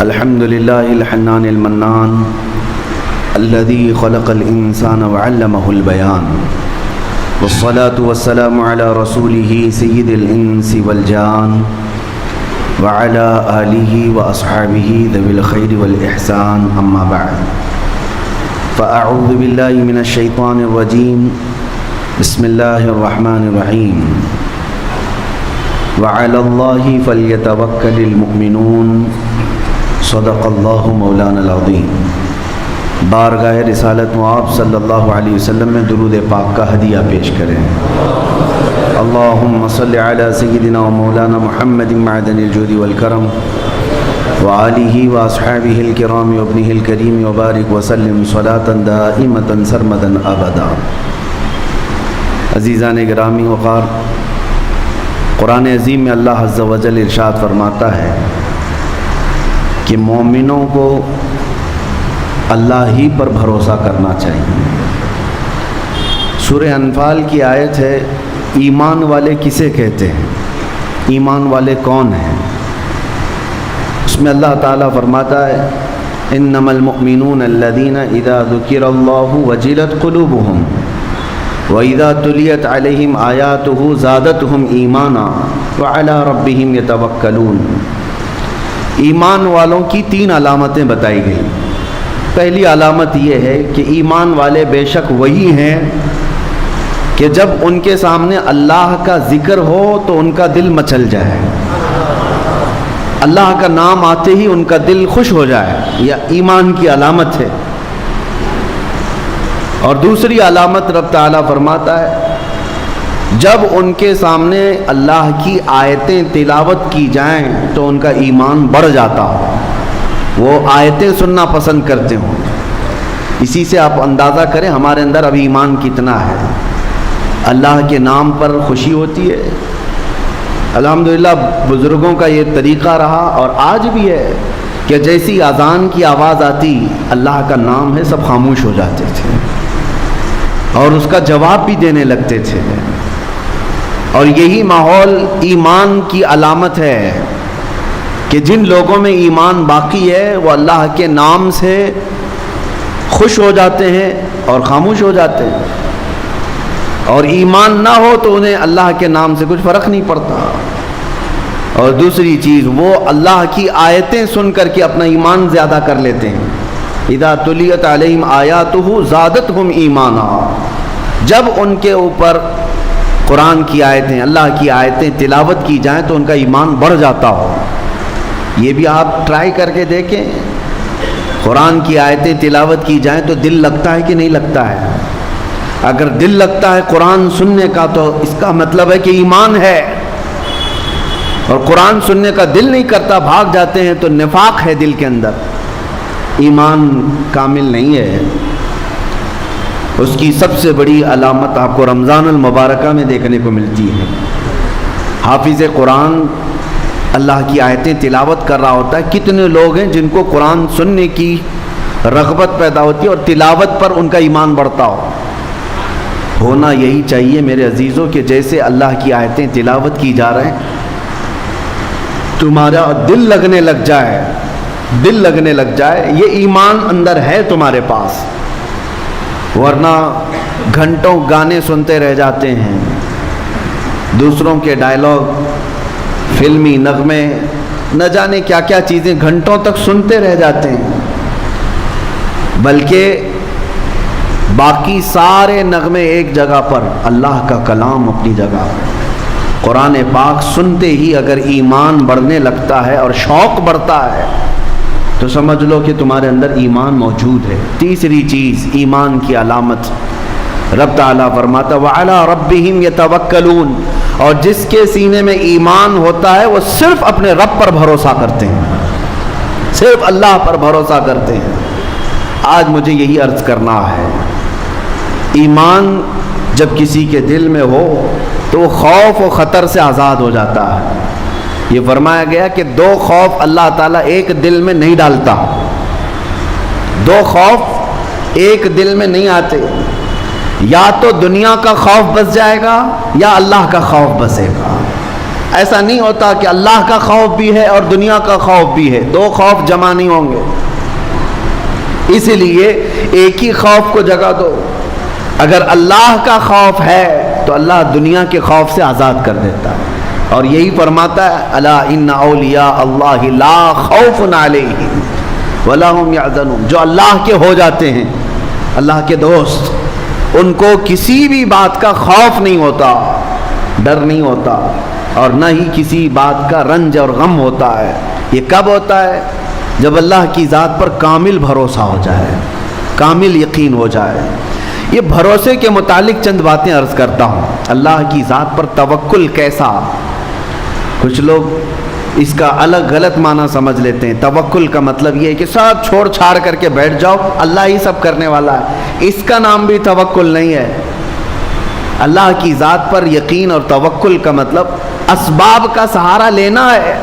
الحمد لله الحنان المنان الذي خلق الإنسان وعلمه البيان والصلاة والسلام على رسوله سيد الإنس والجان وعلى آله وأصحابه ذوي الخير والإحسان أما بعد فأعوذ بالله من الشيطان الرجيم بسم الله الرحمن الرحيم وعلى الله فليتوكل المؤمنون صدق اللہ مولانا العظیم۔ بارگاہ رسالت آپ صلی اللہ علیہ وسلم میں درود پاک کا ہدیہ پیش کریں۔ اللہم صلی علی سیدنا و مولانا محمد معدن الجود والکرم وآلہ واصحابہ الکرام وابنہ الکریم وبارک وسلم صلاة دائمة سرمدا ابدا۔ عزیزان گرامی وقار، قرآن عظیم میں اللہ عز و جل ارشاد فرماتا ہے کہ مومنوں کو اللہ ہی پر بھروسہ کرنا چاہیے۔ سورہ انفال کی آیت ہے، ایمان والے کسے کہتے ہیں؟ ایمان والے کون ہیں؟ اس میں اللہ تعالیٰ فرماتا ہے انما المؤمنون الذین اذا ذکر اللہ وجلت قلوبہم وَإِذَا تُلِيَتْ عَلَيْهِمْ آيَاتُهُ زَادَتْهُمْ إِيمَانًا وَعَلَى رَبِّهِمْ يَتَوَكَّلُونَ۔ ایمان والوں کی تین علامتیں بتائی گئی۔ پہلی علامت یہ ہے کہ ایمان والے بے شک وہی ہیں کہ جب ان کے سامنے اللہ کا ذکر ہو تو ان کا دل مچل جائے، اللہ کا نام آتے ہی ان کا دل خوش ہو جائے، یہ ایمان کی علامت ہے۔ اور دوسری علامت رب تعالیٰ فرماتا ہے جب ان کے سامنے اللہ کی آیتیں تلاوت کی جائیں تو ان کا ایمان بڑھ جاتا ہو، وہ آیتیں سننا پسند کرتے ہوں۔ اسی سے آپ اندازہ کریں ہمارے اندر اب ایمان کتنا ہے۔ اللہ کے نام پر خوشی ہوتی ہے۔ الحمدللہ بزرگوں کا یہ طریقہ رہا اور آج بھی ہے کہ جیسی اذان کی آواز آتی اللہ کا نام ہے سب خاموش ہو جاتے تھے اور اس کا جواب بھی دینے لگتے تھے۔ اور یہی ماحول ایمان کی علامت ہے کہ جن لوگوں میں ایمان باقی ہے وہ اللہ کے نام سے خوش ہو جاتے ہیں اور خاموش ہو جاتے ہیں، اور ایمان نہ ہو تو انہیں اللہ کے نام سے کچھ فرق نہیں پڑتا۔ اور دوسری چیز، وہ اللہ کی آیتیں سن کر کے اپنا ایمان زیادہ کر لیتے ہیں۔ اذا تلیت علیہم آیاتہ زادتہم ایمانا، جب ان کے اوپر قرآن کی آیتیں، اللہ کی آیتیں تلاوت کی جائیں تو ان کا ایمان بڑھ جاتا ہو۔ یہ بھی آپ ٹرائی کر کے دیکھیں، قرآن کی آیتیں تلاوت کی جائیں تو دل لگتا ہے کہ نہیں لگتا ہے؟ اگر دل لگتا ہے قرآن سننے کا تو اس کا مطلب ہے کہ ایمان ہے، اور قرآن سننے کا دل نہیں کرتا، بھاگ جاتے ہیں تو نفاق ہے دل کے اندر، ایمان کامل نہیں ہے۔ اس کی سب سے بڑی علامت آپ کو رمضان المبارکہ میں دیکھنے کو ملتی ہے۔ حافظ قرآن اللہ کی آیتیں تلاوت کر رہا ہوتا ہے، کتنے لوگ ہیں جن کو قرآن سننے کی رغبت پیدا ہوتی ہے اور تلاوت پر ان کا ایمان بڑھتا ہو۔ ہونا یہی چاہیے میرے عزیزوں کہ جیسے اللہ کی آیتیں تلاوت کی جا رہے ہیں تمہارا دل لگنے لگ جائے، دل لگنے لگ جائے، یہ ایمان اندر ہے تمہارے پاس، ورنہ گھنٹوں گانے سنتے رہ جاتے ہیں، دوسروں کے ڈائلاگ، فلمی نغمے، نہ جانے کیا کیا چیزیں گھنٹوں تک سنتے رہ جاتے ہیں، بلکہ باقی سارے نغمے ایک جگہ پر، اللہ کا کلام اپنی جگہ پر۔ قرآن پاک سنتے ہی اگر ایمان بڑھنے لگتا ہے اور شوق بڑھتا ہے تو سمجھ لو کہ تمہارے اندر ایمان موجود ہے۔ تیسری چیز ایمان کی علامت، رب تعالیٰ فرماتا وَعَلَىٰ رَبِّهِمْ يَتَوَكَّلُونَ، اور جس کے سینے میں ایمان ہوتا ہے وہ صرف اپنے رب پر بھروسہ کرتے ہیں، صرف اللہ پر بھروسہ کرتے ہیں۔ آج مجھے یہی عرض کرنا ہے، ایمان جب کسی کے دل میں ہو تو وہ خوف و خطر سے آزاد ہو جاتا ہے۔ یہ فرمایا گیا کہ دو خوف اللہ تعالیٰ ایک دل میں نہیں ڈالتا، دو خوف ایک دل میں نہیں آتے، یا تو دنیا کا خوف بس جائے گا یا اللہ کا خوف بسے گا۔ ایسا نہیں ہوتا کہ اللہ کا خوف بھی ہے اور دنیا کا خوف بھی ہے، دو خوف جمع نہیں ہوں گے، اسی لیے ایک ہی خوف کو جگہ دو۔ اگر اللہ کا خوف ہے تو اللہ دنیا کے خوف سے آزاد کر دیتا ہے، اور یہی فرماتا ہے الا ان اولیاء اللہ لا خوف علیہم ولا هم يحزنون، جو اللہ کے ہو جاتے ہیں، اللہ کے دوست، ان کو کسی بھی بات کا خوف نہیں ہوتا، ڈر نہیں ہوتا، اور نہ ہی کسی بات کا رنج اور غم ہوتا ہے۔ یہ کب ہوتا ہے؟ جب اللہ کی ذات پر کامل بھروسہ ہو جائے، کامل یقین ہو جائے۔ یہ بھروسے کے متعلق چند باتیں عرض کرتا ہوں۔ اللہ کی ذات پر توکل کیسا؟ کچھ لوگ اس کا الگ غلط معنی سمجھ لیتے ہیں۔ توکل کا مطلب یہ ہے کہ سب چھوڑ چھاڑ کر کے بیٹھ جاؤ، اللہ ہی سب کرنے والا ہے۔ اس کا نام بھی توکل نہیں ہے۔ اللہ کی ذات پر یقین اور توکل کا مطلب اسباب کا سہارا لینا ہے،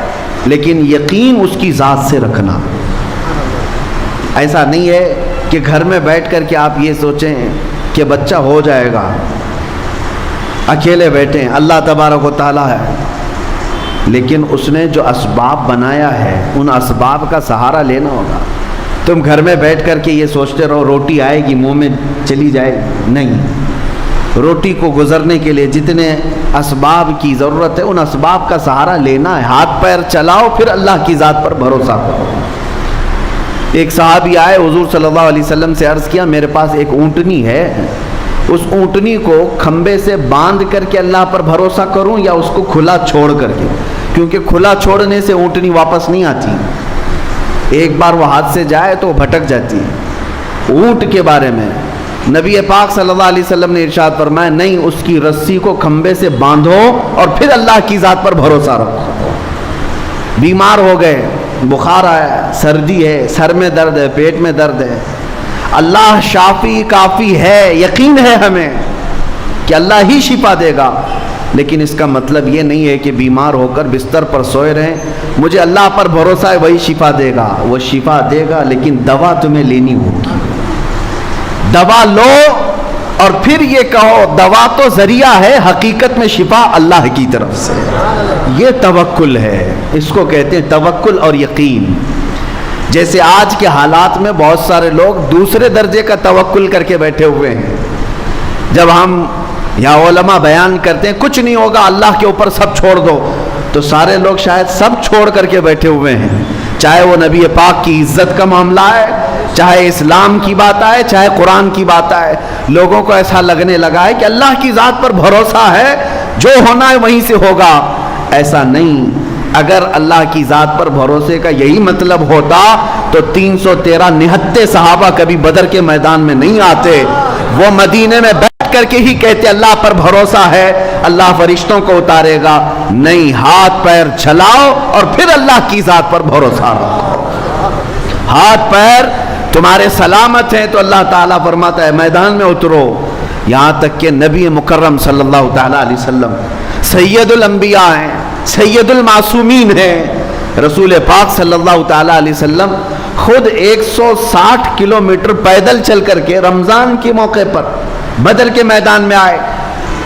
لیکن یقین اس کی ذات سے رکھنا۔ ایسا نہیں ہے کہ گھر میں بیٹھ کر کے آپ یہ سوچیں کہ بچہ ہو جائے گا، اکیلے بیٹھیں، اللہ تبارک و تعالیٰ ہے، لیکن اس نے جو اسباب بنایا ہے ان اسباب کا سہارا لینا ہوگا۔ تم گھر میں بیٹھ کر کے یہ سوچتے رہو روٹی آئے گی منہ میں چلی جائے، نہیں۔ روٹی کو گزرنے کے لیے جتنے اسباب کی ضرورت ہے ان اسباب کا سہارا لینا ہے، ہاتھ پیر چلاؤ، پھر اللہ کی ذات پر بھروسہ کرو۔ ایک صحابی آئے، حضور صلی اللہ علیہ وسلم سے عرض کیا میرے پاس ایک اونٹنی ہے، اس اونٹنی کو کھمبے سے باندھ کر کے اللہ پر بھروسہ کروں یا اس کو کھلا چھوڑ کر کے؟ کیونکہ کھلا چھوڑنے سے اونٹنی واپس نہیں آتی، ایک بار وہ ہاتھ سے جائے تو وہ بھٹک جاتی ہے۔ اونٹ کے بارے میں نبی پاک صلی اللہ علیہ وسلم نے ارشاد فرمایا نہیں، اس کی رسی کو کھمبے سے باندھو اور پھر اللہ کی ذات پر بھروسہ رکھو۔ بیمار ہو گئے، بخار آیا، سردی ہے، سر میں درد ہے، پیٹ میں درد ہے، اللہ شافی کافی ہے، یقین ہے ہمیں کہ اللہ ہی شفا دے گا، لیکن اس کا مطلب یہ نہیں ہے کہ بیمار ہو کر بستر پر سوئے رہیں، مجھے اللہ پر بھروسہ ہے وہی شفا دے گا۔ وہ شفا دے گا لیکن دوا تمہیں لینی ہوگی، دوا لو اور پھر یہ کہو دوا تو ذریعہ ہے، حقیقت میں شفا اللہ کی طرف سے۔ یہ توکل ہے، اس کو کہتے ہیں توکل اور یقین۔ جیسے آج کے حالات میں بہت سارے لوگ دوسرے درجے کا توکل کر کے بیٹھے ہوئے ہیں۔ جب ہم یا علماء بیان کرتے ہیں کچھ نہیں ہوگا، اللہ کے اوپر سب چھوڑ دو، تو سارے لوگ شاید سب چھوڑ کر کے بیٹھے ہوئے ہیں، چاہے وہ نبی پاک کی عزت کا معاملہ ہے، چاہے اسلام کی بات آئے، چاہے قرآن کی بات آئے۔ لوگوں کو ایسا لگنے لگا ہے کہ اللہ کی ذات پر بھروسہ ہے، جو ہونا ہے وہیں سے ہوگا۔ ایسا نہیں۔ اگر اللہ کی ذات پر بھروسے کا یہی مطلب ہوتا تو 313 نہتے صحابہ کبھی بدر کے میدان میں نہیں آتے، وہ مدینے میں بیٹھ کر کے ہی کہتے اللہ پر بھروسہ ہے، اللہ فرشتوں کو اتارے گا۔ نہیں، ہاتھ پیر چلاؤ اور پھر اللہ کی ذات پر بھروسہ رکھو۔ ہاتھ پیر تمہارے سلامت ہیں تو اللہ تعالیٰ فرماتا ہے میدان میں اترو۔ یہاں تک کہ نبی مکرم صلی اللہ تعالیٰ علیہ وسلم سید الانبیاء ہیں، سید المعصومین ہیں، رسول پاک صلی اللہ تعالیٰ علیہ وسلم خود 160 کلومیٹر پیدل چل کر کے رمضان کے موقع پر بدر کے میدان میں آئے،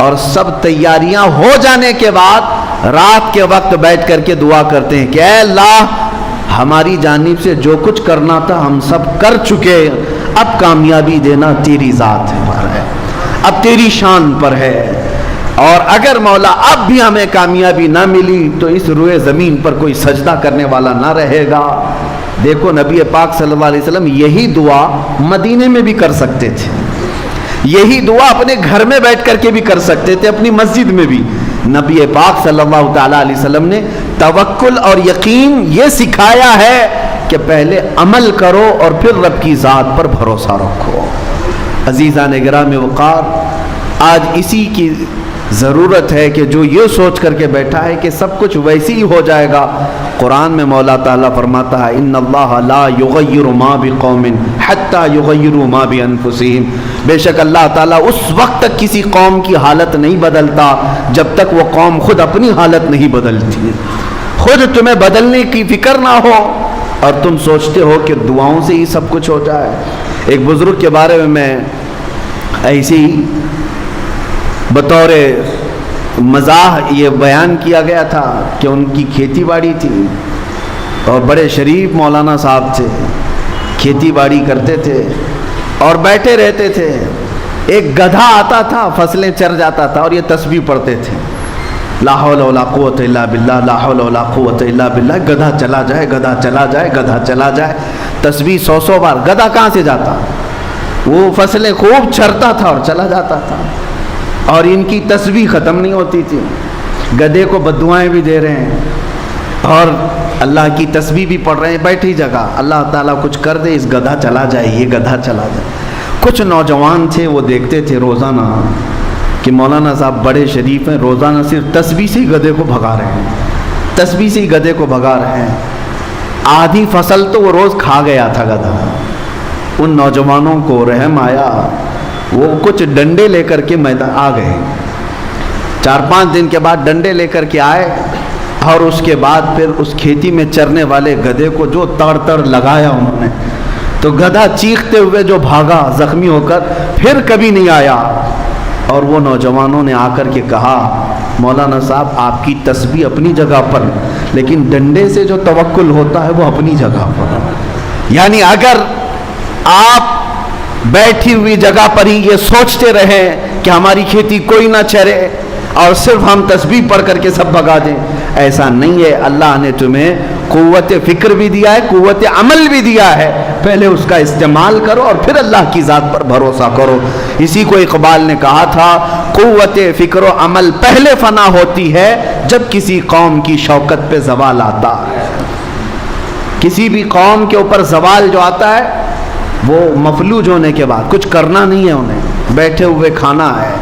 اور سب تیاریاں ہو جانے کے بعد رات کے وقت بیٹھ کر کے دعا کرتے ہیں کہ اے اللہ ہماری جانب سے جو کچھ کرنا تھا ہم سب کر چکے، اب کامیابی دینا تیری ذات پر ہے، اب تیری شان پر ہے، اور اگر مولا اب بھی ہمیں کامیابی نہ ملی تو اس روئے زمین پر کوئی سجدہ کرنے والا نہ رہے گا۔ دیکھو نبی پاک صلی اللہ علیہ وسلم یہی دعا مدینے میں بھی کر سکتے تھے، یہی دعا اپنے گھر میں بیٹھ کر کے بھی کر سکتے تھے، اپنی مسجد میں بھی۔ نبی پاک صلی اللہ تعالیٰ علیہ وسلم نے توکل اور یقین یہ سکھایا ہے کہ پہلے عمل کرو اور پھر رب کی ذات پر بھروسہ رکھو۔ عزیزان گرامی وقار، آج اسی کی ضرورت ہے کہ جو یہ سوچ کر کے بیٹھا ہے کہ سب کچھ ویسی ہی ہو جائے گا۔ قرآن میں مولا تعالیٰ فرماتا ہے ان اللہ لا یغیر ما بقوم حتی یغیروا ما بانفسہم، بے شک اللہ تعالیٰ اس وقت تک کسی قوم کی حالت نہیں بدلتا جب تک وہ قوم خود اپنی حالت نہیں بدلتی۔ خود تمہیں بدلنے کی فکر نہ ہو اور تم سوچتے ہو کہ دعاؤں سے ہی سب کچھ ہو جائے۔ ایک بزرگ کے بارے میں ایسی بطور مزاح یہ بیان کیا گیا تھا کہ ان کی کھیتی باڑی تھی اور بڑے شریف مولانا صاحب تھے، کھیتی باڑی کرتے تھے اور بیٹھے رہتے تھے. ایک گدھا آتا تھا، فصلیں چر جاتا تھا اور یہ تسبیح پڑھتے تھے، لا حول ولا قوت الا باللہ، لا حول ولا قوت الا باللہ. گدھا چلا جائے، گدھا چلا جائے، گدھا چلا جائے، تسبیح 100 بار. گدھا کہاں سے جاتا؟ وہ فصلیں خوب چرتا تھا اور چلا جاتا تھا اور ان کی تسبیح ختم نہیں ہوتی تھی. گدھے کو بددعائیں بھی دے رہے ہیں اور اللہ کی تسبیح بھی پڑھ رہے ہیں بیٹھی جگہ. اللہ تعالیٰ کچھ کر دے، اس گدھا چلا جائے، یہ گدھا چلا جائے. کچھ نوجوان تھے، وہ دیکھتے تھے روزانہ کہ مولانا صاحب بڑے شریف ہیں، روزانہ صرف تسبیح سے ہی گدھے کو بھگا رہے ہیں، تسبیح سے ہی گدھے کو بھگا رہے ہیں. آدھی فصل تو وہ روز کھا گیا تھا گدھا. ان نوجوانوں کو رحم آیا، وہ کچھ ڈنڈے لے کر کے میدان آ گئے. 4-5 دن کے بعد ڈنڈے لے کر کے آئے اور اس کے بعد پھر اس کھیتی میں چرنے والے گدھے کو جو تڑ لگایا انہوں نے، تو گدھا چیختے ہوئے جو بھاگا زخمی ہو کر، پھر کبھی نہیں آیا. اور وہ نوجوانوں نے آ کر کے کہا مولانا صاحب آپ کی تسبیح اپنی جگہ پر، لیکن ڈنڈے سے جو توکل ہوتا ہے وہ اپنی جگہ پر. یعنی اگر آپ بیٹھی ہوئی جگہ پر ہی یہ سوچتے رہیں کہ ہماری کھیتی کوئی نہ چرے اور صرف ہم تسبیح پڑھ کر کے سب بھگا دیں، ایسا نہیں ہے. اللہ نے تمہیں قوت فکر بھی دیا ہے، قوت عمل بھی دیا ہے. پہلے اس کا استعمال کرو اور پھر اللہ کی ذات پر بھروسہ کرو. اسی کو اقبال نے کہا تھا، قوت فکر و عمل پہلے فنا ہوتی ہے جب کسی قوم کی شوکت پہ زوال آتا ہے. کسی بھی قوم کے اوپر زوال جو آتا ہے وہ مفلوج ہونے کے بعد کچھ کرنا نہیں ہے، انہیں بیٹھے ہوئے کھانا ہے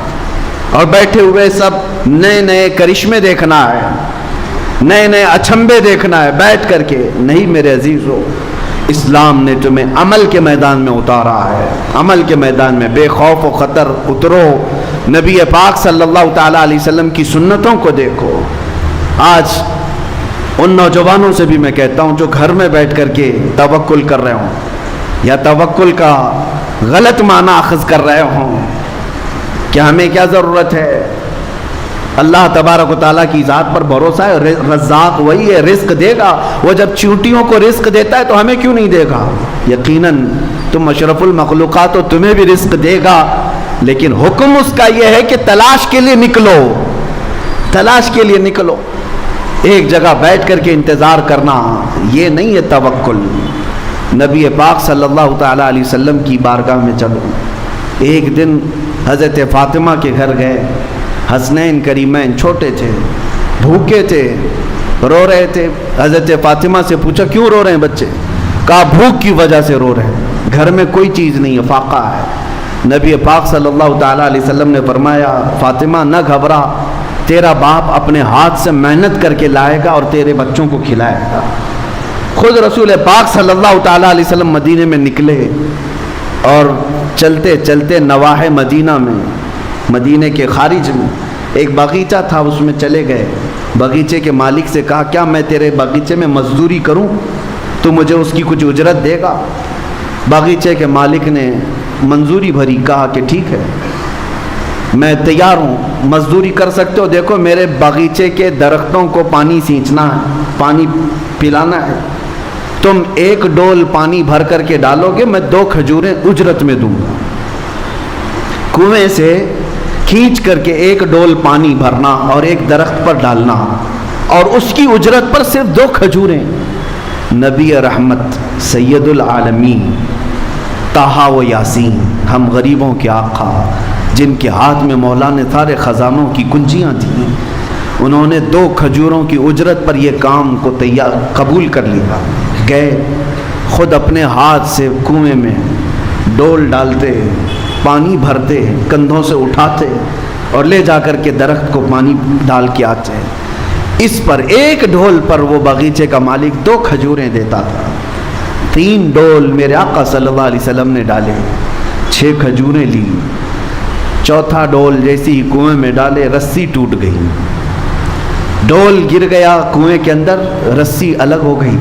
اور بیٹھے ہوئے سب نئے نئے کرشمے دیکھنا ہے، نئے نئے اچھمبے دیکھنا ہے بیٹھ کر کے. نہیں میرے عزیزو، اسلام نے تمہیں عمل کے میدان میں اتارا ہے. عمل کے میدان میں بے خوف و خطر اترو. نبی پاک صلی اللہ تعالیٰ علیہ وسلم کی سنتوں کو دیکھو. آج ان نوجوانوں سے بھی میں کہتا ہوں جو گھر میں بیٹھ کر کے توکل کر رہے ہوں یا توکل کا غلط معنی اخذ کر رہے ہوں کہ ہمیں کیا ضرورت ہے، اللہ تبارک و تعالیٰ کی ذات پر بھروسہ ہے. رزاق وہی ہے، رزق دے گا. وہ جب چیونٹیوں کو رزق دیتا ہے تو ہمیں کیوں نہیں دے گا؟ یقیناً تم اشرف المخلوقات ہو، تمہیں بھی رزق دے گا. لیکن حکم اس کا یہ ہے کہ تلاش کے لیے نکلو، تلاش کے لیے نکلو. ایک جگہ بیٹھ کر کے انتظار کرنا یہ نہیں ہے توکل. نبی پاک صلی اللہ تعالیٰ علیہ وسلم کی بارگاہ میں چلو. ایک دن حضرت فاطمہ کے گھر گئے. حسنین کریمین چھوٹے تھے، بھوکے تھے، رو رہے تھے. حضرت فاطمہ سے پوچھا کیوں رو رہے ہیں بچے؟ کہا بھوک کی وجہ سے رو رہے ہیں، گھر میں کوئی چیز نہیں ہے، فاقہ ہے. نبی پاک صلی اللہ تعالیٰ علیہ وسلم نے فرمایا فاطمہ نہ گھبرا، تیرا باپ اپنے ہاتھ سے محنت کر کے لائے گا اور تیرے بچوں کو کھلائے گا. خود رسول پاک صلی اللہ تعالیٰ علیہ وسلم مدینے میں نکلے اور چلتے چلتے نواحِ مدینہ میں، مدینے کے خارج میں ایک باغیچہ تھا، اس میں چلے گئے. باغیچے کے مالک سے کہا کیا میں تیرے باغیچے میں مزدوری کروں؟ تو مجھے اس کی کچھ اجرت دے گا؟ باغیچے کے مالک نے منظوری بھری، کہا کہ ٹھیک ہے میں تیار ہوں، مزدوری کر سکتے ہو. دیکھو میرے باغیچے کے درختوں کو پانی سینچنا ہے، پانی پلانا ہے. تم 1 ڈول پانی بھر کر کے ڈالو گے، میں 2 کھجوریں اجرت میں دوں گا. کنویں سے کھینچ کر کے 1 ڈول پانی بھرنا اور ایک درخت پر ڈالنا اور اس کی اجرت پر صرف 2 کھجوریں. نبی رحمت سید العالمین طٰہٰ و یاسین، ہم غریبوں کے آقا جن کے ہاتھ میں مولا نے سارے خزانوں کی کنجیاں تھیں، انہوں نے 2 کھجوروں کی اجرت پر یہ کام کو قبول کر لیا. گئے خود اپنے ہاتھ سے کنویں میں ڈول ڈالتے، پانی بھرتے، کندھوں سے اٹھاتے اور لے جا کر کے درخت کو پانی ڈال کے آتے. اس پر 1 ڈھول پر وہ باغیچے کا مالک 2 کھجوریں دیتا تھا. 3 ڈول میرے آقا صلی اللہ علیہ وسلم نے ڈالے، 6 کھجوریں لی. 4تھا ڈول جیسی ہی کنویں میں ڈالے، رسی ٹوٹ گئی، ڈول گر گیا کنویں کے اندر، رسی الگ ہو گئی.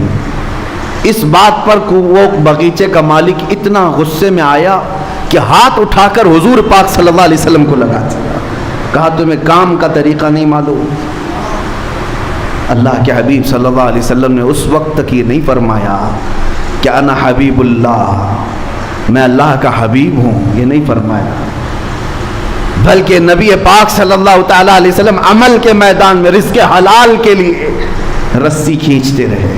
اس بات پر وہ باغیچے کا مالک اتنا غصے میں آیا کہ ہاتھ اٹھا کر حضور پاک صلی اللہ علیہ وسلم کو لگا دیا. کہا تمہیں کام کا طریقہ نہیں معلوم؟ اللہ کے حبیب صلی اللہ علیہ وسلم نے اس وقت تک یہ نہیں فرمایا کہ انا حبیب اللہ، میں اللہ کا حبیب ہوں، یہ نہیں فرمایا، بلکہ نبی پاک صلی اللہ تعالیٰ علیہ وسلم عمل کے میدان میں رزق حلال کے لیے رسی کھینچتے رہے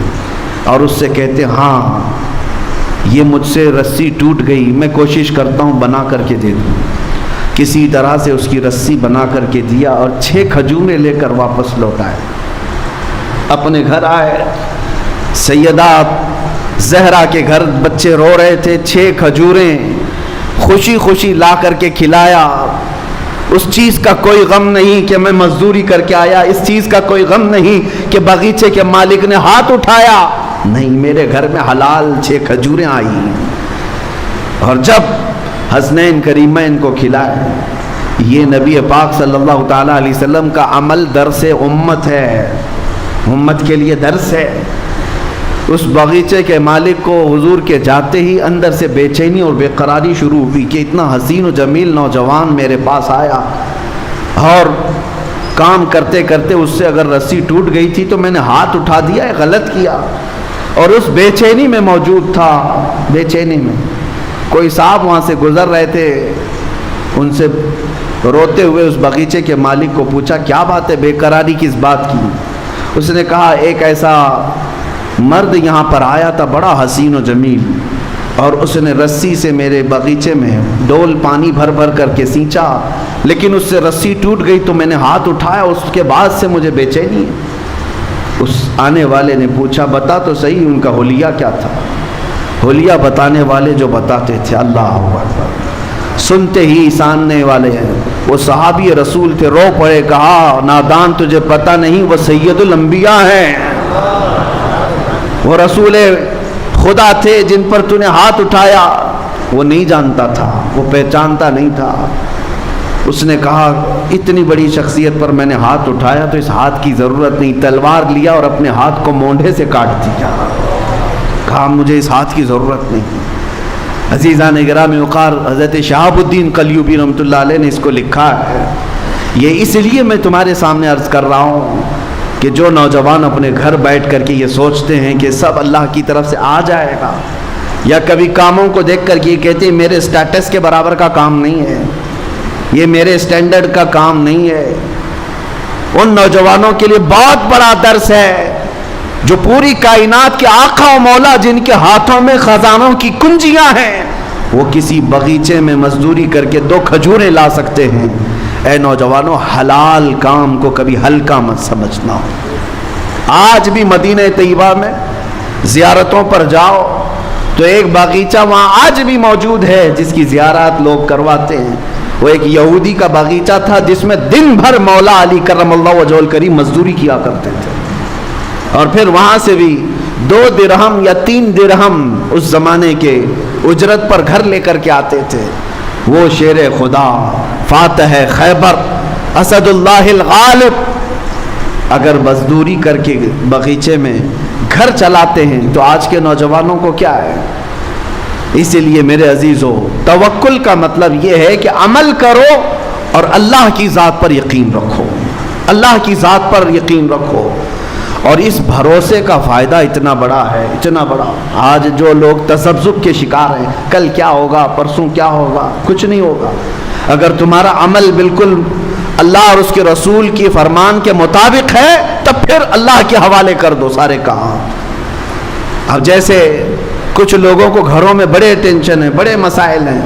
اور اس سے کہتے ہاں یہ مجھ سے رسی ٹوٹ گئی، میں کوشش کرتا ہوں بنا کر کے دے دوں۔ کسی طرح سے اس کی رسی بنا کر کے دیا اور 6 کھجوریں لے کر واپس لوٹائے، اپنے گھر آئے۔ سیدہ زہرا کے گھر بچے رو رہے تھے، 6 کھجوریں خوشی خوشی لا کر کے کھلایا۔ اس چیز کا کوئی غم نہیں کہ میں مزدوری کر کے آیا، اس چیز کا کوئی غم نہیں کہ باغیچے کے مالک نے ہاتھ اٹھایا، نہیں، میرے گھر میں حلال 6 کھجوریں آئی۔ اور جب حسنین کریمین کو کھلائے، یہ نبی پاک صلی اللہ تعالیٰ علیہ وسلم کا عمل درس امت ہے، امت کے لیے درس ہے۔ اس باغیچے کے مالک کو حضور کے جاتے ہی اندر سے بے چینی اور بے قراری شروع ہوئی کہ اتنا حسین و جمیل نوجوان میرے پاس آیا اور کام کرتے کرتے اس سے اگر رسی ٹوٹ گئی تھی تو میں نے ہاتھ اٹھا دیا، غلط کیا۔ اور اس بے چینی میں موجود تھا، بے چینی میں کوئی صاحب وہاں سے گزر رہے تھے، ان سے روتے ہوئے اس باغیچے کے مالک کو پوچھا کیا بات ہے، بے قراری کس بات کی؟ اس نے کہا ایک ایسا مرد یہاں پر آیا تھا بڑا حسین و جمیل، اور اس نے رسی سے میرے باغیچے میں ڈول پانی بھر بھر کر کے سینچا، لیکن اس سے رسی ٹوٹ گئی تو میں نے ہاتھ اٹھایا، اس کے بعد سے مجھے بے چینی ہے۔ اس آنے والے نے پوچھا بتا تو صحیح ان کا حلیہ کیا تھا؟ حلیہ بتانے والے جو بتاتے تھے، اللہ اکبر، سنتے ہی ساننے والے ہیں، وہ صحابی رسول تھے، رو پڑے، کہا نادان تجھے پتہ نہیں وہ سید الانبیاء ہیں، وہ رسول خدا تھے جن پر تو نے ہاتھ اٹھایا، وہ نہیں جانتا تھا، وہ پہچانتا نہیں تھا۔ اس نے کہا اتنی بڑی شخصیت پر میں نے ہاتھ اٹھایا تو اس ہاتھ کی ضرورت نہیں، تلوار لیا اور اپنے ہاتھ کو مونڈھے سے کاٹ دیا، کہا مجھے اس ہاتھ کی ضرورت نہیں۔ عزیزان گرامی وقار، حضرت شہاب الدین قلیوبی رحمۃ اللہ علیہ نے اس کو لکھا ہے۔ یہ اس لیے میں تمہارے سامنے عرض کر رہا ہوں کہ جو نوجوان اپنے گھر بیٹھ کر کے یہ سوچتے ہیں کہ سب اللہ کی طرف سے آ جائے گا، یا کبھی کاموں کو دیکھ کر کے یہ کہتے ہیں میرے سٹیٹس کے برابر کا کام نہیں ہے، یہ میرے سٹینڈرڈ کا کام نہیں ہے، ان نوجوانوں کے لیے بہت بڑا درس ہے جو پوری کائنات کے آقا و مولا جن کے ہاتھوں میں خزانوں کی کنجیاں ہیں، وہ کسی باغیچے میں مزدوری کر کے 2 کھجوریں لا سکتے ہیں۔ اے نوجوانوں، حلال کام کو کبھی ہلکا مت سمجھنا۔ آج بھی مدینہ طیبہ میں زیارتوں پر جاؤ تو ایک باغیچہ وہاں آج بھی موجود ہے جس کی زیارت لوگ کرواتے ہیں۔ وہ ایک یہودی کا باغیچہ تھا جس میں دن بھر مولا علی کرم اللہ وجہہ الکریم مزدوری کیا کرتے تھے، اور پھر وہاں سے بھی 2 درہم یا 3 درہم اس زمانے کے اجرت پر گھر لے کر کے آتے تھے۔ وہ شیر خدا، فاتح خیبر، اسد اللہ الغالب، اگر مزدوری کر کے باغیچے میں گھر چلاتے ہیں تو آج کے نوجوانوں کو کیا ہے؟ اس لیے میرے عزیزو، توکل کا مطلب یہ ہے کہ عمل کرو اور اللہ کی ذات پر یقین رکھو، اللہ کی ذات پر یقین رکھو، اور اس بھروسے کا فائدہ اتنا بڑا ہے، اتنا بڑا۔ آج جو لوگ تذبذب کے شکار ہیں، کل کیا ہوگا، پرسوں کیا ہوگا، کچھ نہیں ہوگا۔ اگر تمہارا عمل بالکل اللہ اور اس کے رسول کی فرمان کے مطابق ہے تب پھر اللہ کے حوالے کر دو سارے کام۔ اب جیسے کچھ لوگوں کو گھروں میں بڑے ٹینشن ہیں، بڑے مسائل ہیں،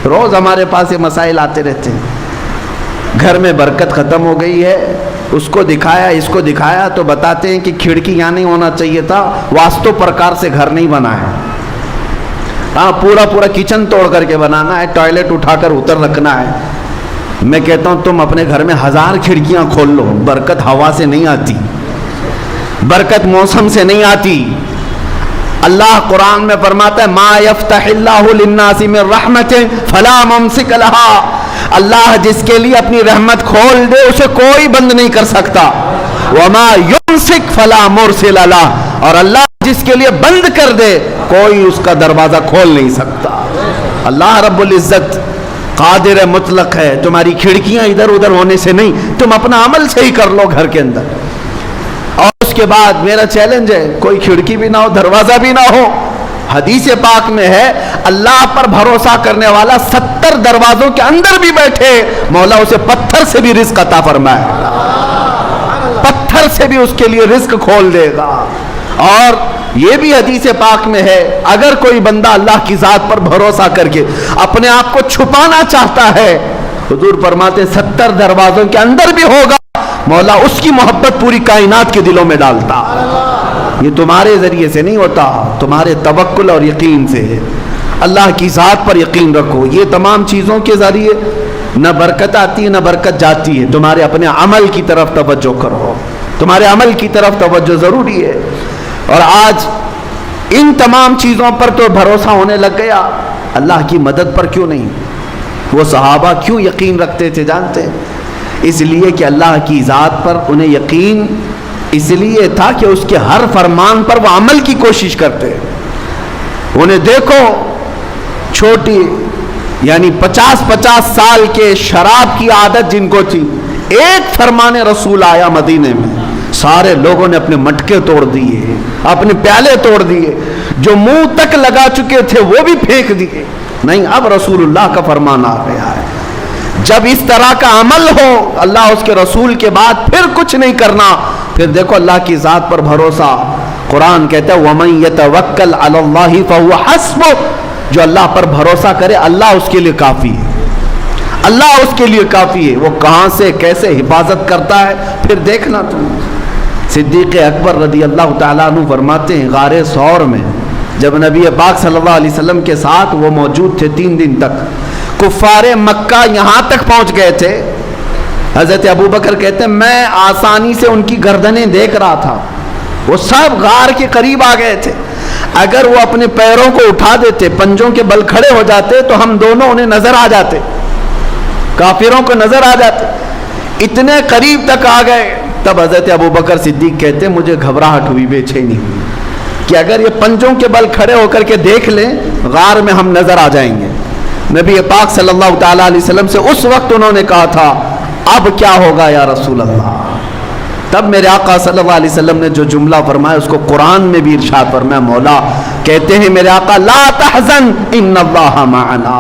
روز ہمارے پاس یہ مسائل آتے رہتے ہیں، گھر میں برکت ختم ہو گئی ہے، اس کو دکھایا اس کو دکھایا تو بتاتے ہیں کہ کھڑکی یہاں نہیں ہونا چاہیے تھا، واستو پرکار سے گھر نہیں بنا ہے، ہاں پورا کچن توڑ کر کے بنانا ہے، ٹوائلٹ اٹھا کر اتر رکھنا ہے۔ میں کہتا ہوں تم اپنے گھر میں 1000 کھڑکیاں کھول لو، برکت ہوا سے نہیں آتی، برکت موسم سے نہیں آتی۔ اللہ قرآن میں فرماتا ہے ما یفتح اللہ للناس من رحمت فلا ممسک لها، اللہ جس کے لیے اپنی رحمت کھول دے اسے کوئی بند نہیں کر سکتا، وما یمسک فلا مرسل لہ، اور اللہ جس کے لیے بند کر دے کوئی اس کا دروازہ کھول نہیں سکتا۔ اللہ رب العزت قادر مطلق ہے, تمہاری کھڑکیاں ادھر ادھر ہونے سے نہیں, تم اپنا عمل صحیح کر لو گھر کے اندر. اور اس کے بعد میرا چیلنج ہے, کوئی کھڑکی بھی نہ ہو, دروازہ بھی نہ ہو. حدیث پاک میں ہے اللہ پر بھروسہ کرنے والا 70 دروازوں کے اندر بھی بیٹھے, مولا اسے پتھر سے بھی رزق عطا فرمائے گا, پتھر سے بھی اس کے لیے رزق کھول دے گا. اور یہ بھی حدیث پاک میں ہے اگر کوئی بندہ اللہ کی ذات پر بھروسہ کر کے اپنے آپ کو چھپانا چاہتا ہے, حضور فرماتے 70 دروازوں کے اندر بھی ہوگا, مولا اس کی محبت پوری کائنات کے دلوں میں ڈالتا. یہ تمہارے ذریعے سے نہیں ہوتا, تمہارے توکل اور یقین سے ہے. اللہ کی ذات پر یقین رکھو. یہ تمام چیزوں کے ذریعے نہ برکت آتی ہے نہ برکت جاتی ہے, تمہارے اپنے عمل کی طرف توجہ کرو, تمہارے عمل کی طرف توجہ ضروری ہے. اور آج ان تمام چیزوں پر تو بھروسہ ہونے لگ گیا, اللہ کی مدد پر کیوں نہیں؟ وہ صحابہ کیوں یقین رکھتے تھے جانتے ہیں؟ اس لیے کہ اللہ کی ذات پر انہیں یقین اس لیے تھا کہ اس کے ہر فرمان پر وہ عمل کی کوشش کرتے. انہیں دیکھو چھوٹی یعنی 50 سال کے شراب کی عادت جن کو تھی, ایک فرمان رسول آیا مدینے میں, سارے لوگوں نے اپنے مٹکے توڑ دیے, اپنے پیالے توڑ دیے, جو منہ تک لگا چکے تھے وہ بھی پھینک دیے. نہیں, اب رسول اللہ کا فرمان آ گیا ہے. جب اس طرح کا عمل ہو اللہ اس کے رسول کے بعد پھر کچھ نہیں کرنا. پھر دیکھو اللہ کی ذات پر بھروسہ, قرآن کہتا ہے وَمَن يَتَوَكَّلْ عَلَى اللَّهِ فَهُوَ حَسْبُهُ, جو اللہ پر بھروسہ کرے اللہ اس کے لیے کافی ہے, اللہ اس کے لیے کافی ہے. وہ کہاں سے کیسے حفاظت کرتا ہے پھر دیکھنا تم. صدیق اکبر رضی اللہ تعالیٰ عنہ فرماتے ہیں غار ثور میں جب نبی پاک صلی اللہ علیہ وسلم کے ساتھ وہ موجود تھے 3 دن تک, کفار مکہ یہاں تک پہنچ گئے تھے. حضرت ابوبکر کہتے ہیں میں آسانی سے ان کی گردنیں دیکھ رہا تھا, وہ سب غار کے قریب آ گئے تھے. اگر وہ اپنے پیروں کو اٹھا دیتے, پنجوں کے بل کھڑے ہو جاتے تو ہم دونوں انہیں نظر آ جاتے, کافروں کو نظر آ جاتے. اتنے قریب تک آ گئے. تب حضرت ابوبکر صدیق کہتے ہیں مجھے گھبراہٹ ہوئی, بے چینی ہوئی کہ اگر یہ پنجوں کے بل کھڑے ہو کر کے دیکھ لیں غار میں ہم نظر آ جائیں گے. نبی پاک صلی اللہ تعالیٰ علیہ وسلم سے اس وقت انہوں نے کہا تھا اب کیا ہوگا یا رسول اللہ. تب میرے آقا صلی اللہ علیہ وسلم نے جو جملہ فرمایا اس کو قرآن میں بھی ارشاد فرمایا. مولا کہتے ہیں میرے آقا لا تحزن ان اللہ معنا,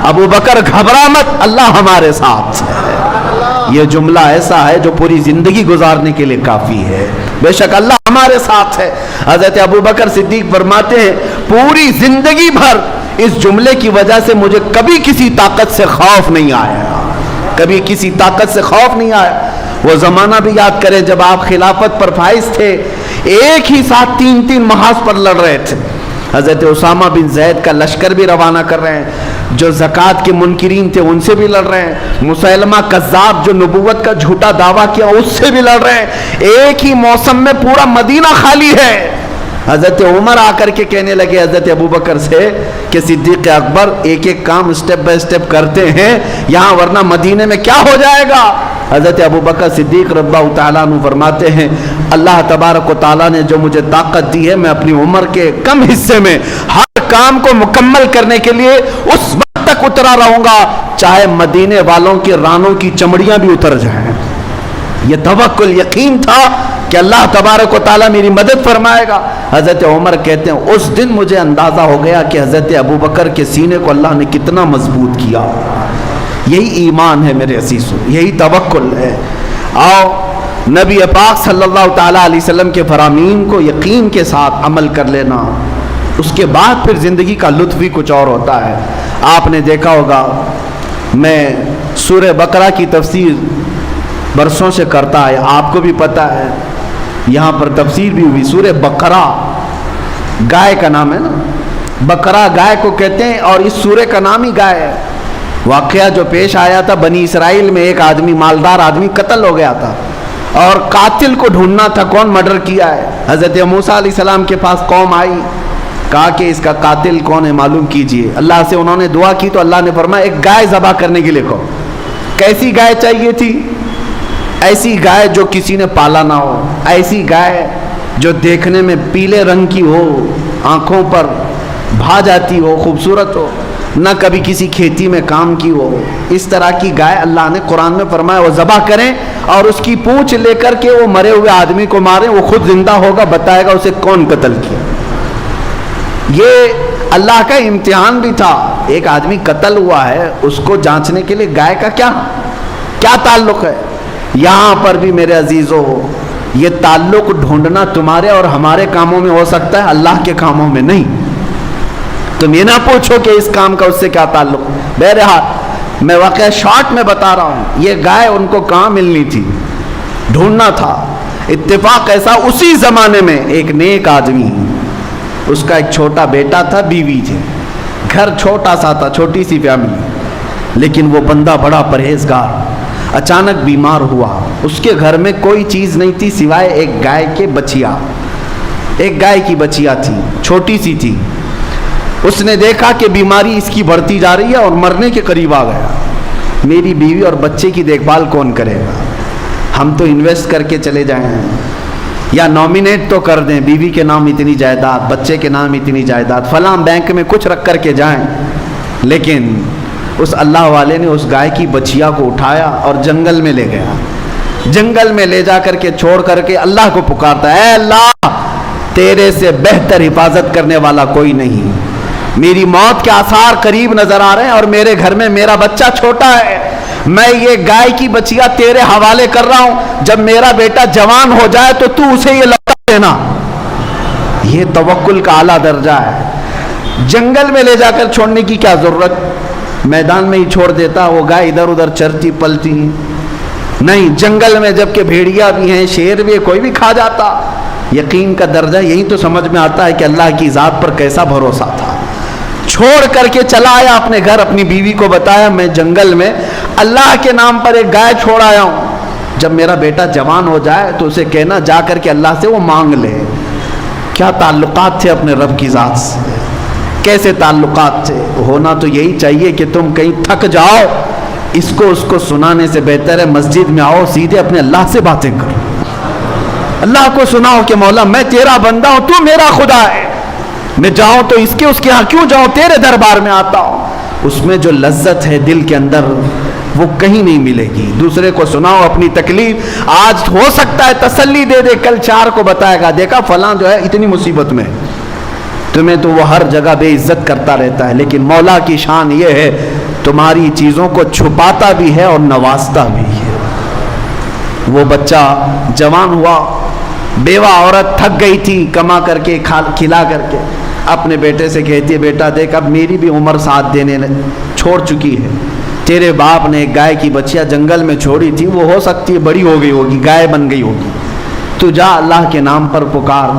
ابو بکر گھبرا مت اللہ ہمارے ساتھ ہے. یہ جملہ ایسا ہے جو پوری زندگی گزارنے کے لیے کافی ہے. بے شک اللہ ہمارے ساتھ ہے. حضرت ابو بکر صدیق فرماتے ہیں پوری زندگی بھر اس جملے کی وجہ سے مجھے کبھی کسی طاقت سے خوف نہیں آیا, کبھی کسی طاقت سے خوف نہیں آیا. وہ زمانہ بھی یاد کریں جب آپ خلافت پر فائز تھے, ایک ہی ساتھ 3 محاذ پر لڑ رہے تھے. حضرت اسامہ بن زید کا لشکر بھی روانہ کر رہے ہیں, جو زکوٰۃ کے منکرین تھے ان سے بھی لڑ رہے ہیں, مسیلمہ کذاب جو نبوت کا جھوٹا دعویٰ کیا اس سے بھی لڑ رہے ہیں. ایک ہی موسم میں پورا مدینہ خالی ہے. حضرت عمر آ کر کے کہنے لگے حضرت ابوبکر سے کہ صدیق اکبر ایک ایک کام اسٹیپ بائی اسٹیپ کرتے ہیں یہاں, ورنہ مدینے میں کیا ہو جائے گا. حضرت ابوبکر صدیق رضی اللہ تعالیٰ عنہ فرماتے ہیں اللہ تبارک و تعالیٰ نے جو مجھے طاقت دی ہے میں اپنی عمر کے کم حصے میں ہر کام کو مکمل کرنے کے لیے اس وقت تک اترا رہوں گا چاہے مدینے والوں کی رانوں کی چمڑیاں بھی اتر جائیں. یہ توکل یقین تھا کہ اللہ تبارک و تعالیٰ میری مدد فرمائے گا. حضرت عمر کہتے ہیں اس دن مجھے اندازہ ہو گیا کہ حضرت ابوبکر کے سینے کو اللہ نے کتنا مضبوط کیا. یہی ایمان ہے میرے عزیزو, یہی توکل ہے. آؤ نبی پاک صلی اللہ تعالیٰ علیہ وسلم کے فرامین کو یقین کے ساتھ عمل کر لینا, اس کے بعد پھر زندگی کا لطف بھی کچھ اور ہوتا ہے. آپ نے دیکھا ہوگا میں سورہ بقرہ کی تفسیر برسوں سے کرتا ہے, آپ کو بھی پتہ ہے یہاں پر تفسیر بھی ہوئی. سورہ بقرہ گائے کا نام ہے نا, بقرہ گائے کو کہتے ہیں اور اس سورہ کا نام ہی گائے ہے. واقعہ جو پیش آیا تھا بنی اسرائیل میں, ایک آدمی مالدار آدمی قتل ہو گیا تھا اور قاتل کو ڈھونڈنا تھا کون مرڈر کیا ہے. حضرت موسیٰ علیہ السلام کے پاس قوم آئی, کہا کہ اس کا قاتل کون ہے معلوم کیجئے. اللہ سے انہوں نے دعا کی تو اللہ نے فرمایا ایک گائے ذبح کرنے کے لیے کہو. کیسی گائے چاہیے تھی؟ ایسی گائے جو کسی نے پالا نہ ہو, ایسی گائے جو دیکھنے میں پیلے رنگ کی ہو, آنکھوں پر بھا جاتی ہو, خوبصورت ہو. نہ کبھی کسی کھیتی میں کام کی ہو. اس طرح کی گائے اللہ نے قرآن میں فرمایا وہ ذبح کریں اور اس کی پونچھ لے کر کے وہ مرے ہوئے آدمی کو ماریں, وہ خود زندہ ہوگا, بتائے گا اسے کون قتل کیا. یہ اللہ کا امتحان بھی تھا. ایک آدمی قتل ہوا ہے, اس کو جانچنے کے لیے گائے کا کیا تعلق ہے. یہاں پر بھی میرے عزیزو یہ تعلق ڈھونڈنا تمہارے اور ہمارے کاموں میں ہو سکتا ہے, اللہ کے کاموں میں نہیں. تم یہ نہ پوچھو کہ اس کام کا اس سے کیا تعلق. بہرحال میں واقعہ شارٹ میں بتا رہا ہوں. یہ گائے ان کو کہاں ملنی تھی, ڈھونڈنا تھا. اتفاق ایسا اسی زمانے میں ایک نیک آدمی, اس کا ایک چھوٹا بیٹا تھا, بیوی تھی, گھر چھوٹا سا تھا, چھوٹی سی فیملی, لیکن وہ بندہ بڑا پرہیزگار. اچانک بیمار ہوا. اس کے گھر میں کوئی چیز نہیں تھی سوائے ایک گائے کے بچیا. ایک گائے کی بچیا تھی, چھوٹی سی تھی. اس نے دیکھا کہ بیماری اس کی بڑھتی جا رہی ہے اور مرنے کے قریب آ گیا. میری بیوی اور بچے کی دیکھ بھال کون کرے گا, ہم تو انویسٹ کر کے چلے جائیں یا نامینیٹ تو کر دیں, بیوی کے نام اتنی جائیداد, بچے کے نام اتنی جائیداد, فلاں بینک میں کچھ رکھ کر کے جائیں. لیکن اس اللہ والے نے اس گائے کی بچیا کو اٹھایا اور جنگل میں لے گیا. جنگل میں لے جا کر کے چھوڑ کر کے اللہ کو پکارتا, اے اللہ تیرے سے بہتر حفاظت کرنے والا کوئی نہیں. میری موت کے آثار قریب نظر آ رہے ہیں اور میرے گھر میں میرا بچہ چھوٹا ہے. میں یہ گائے کی بچیا تیرے حوالے کر رہا ہوں, جب میرا بیٹا جوان ہو جائے تو تو اسے یہ لوٹا دینا. یہ توکل کا اعلیٰ درجہ ہے. جنگل میں لے جا کر چھوڑنے کی کیا ضرورت, میدان میں ہی چھوڑ دیتا, وہ گائے ادھر ادھر چرتی پلتی نہیں. جنگل میں جب کہ بھیڑیا بھی ہیں, شیر بھی ہے, کوئی بھی کھا جاتا. یقین کا درجہ یہی تو سمجھ میں آتا ہے کہ اللہ کی ذات پر کیسا بھروسہ تھا. چھوڑ کر کے چلا آیا اپنے گھر, اپنی بیوی کو بتایا میں جنگل میں اللہ کے نام پر ایک گائے چھوڑ آیا ہوں, جب میرا بیٹا جوان ہو جائے تو اسے کہنا جا کر کے اللہ سے وہ مانگ لے. کیا تعلقات تھے اپنے رب کی ذات سے, کیسے تعلقات تھے. ہونا تو یہی چاہیے کہ تم کہیں تھک جاؤ, اس کو سنانے سے بہتر ہے مسجد میں آؤ, سیدھے اپنے اللہ سے باتیں کرو. اللہ کو سناؤ کہ مولا میں تیرا بندہ ہوں, تو میرا خدا ہے, میں جاؤں تو اس کے ہاں کیوں جاؤں, تیرے دربار میں آتا ہوں. اس میں جو لذت ہے دل کے اندر وہ کہیں نہیں ملے گی. دوسرے کو سناؤ اپنی تکلیف, آج ہو سکتا ہے تسلی دے دے, کل 4 کو بتائے گا دیکھا فلاں جو ہے اتنی مصیبت میں. تمہیں تو وہ ہر جگہ بے عزت کرتا رہتا ہے, لیکن مولا کی شان یہ ہے تمہاری چیزوں کو چھپاتا بھی ہے اور نوازتا بھی ہے. وہ بچہ جوان ہوا, بیوہ عورت تھک گئی تھی کما کر کے کھلا کر کے, اپنے بیٹے سے کہتی ہے بیٹا دیکھ اب میری بھی عمر ساتھ دینے چھوڑ چکی ہے. تیرے باپ نے ایک گائے کی بچیا جنگل میں چھوڑی تھی, وہ ہو سکتی ہے بڑی ہو گئی ہوگی, گائے بن گئی ہوگی. تو جا اللہ کے نام پر پکار,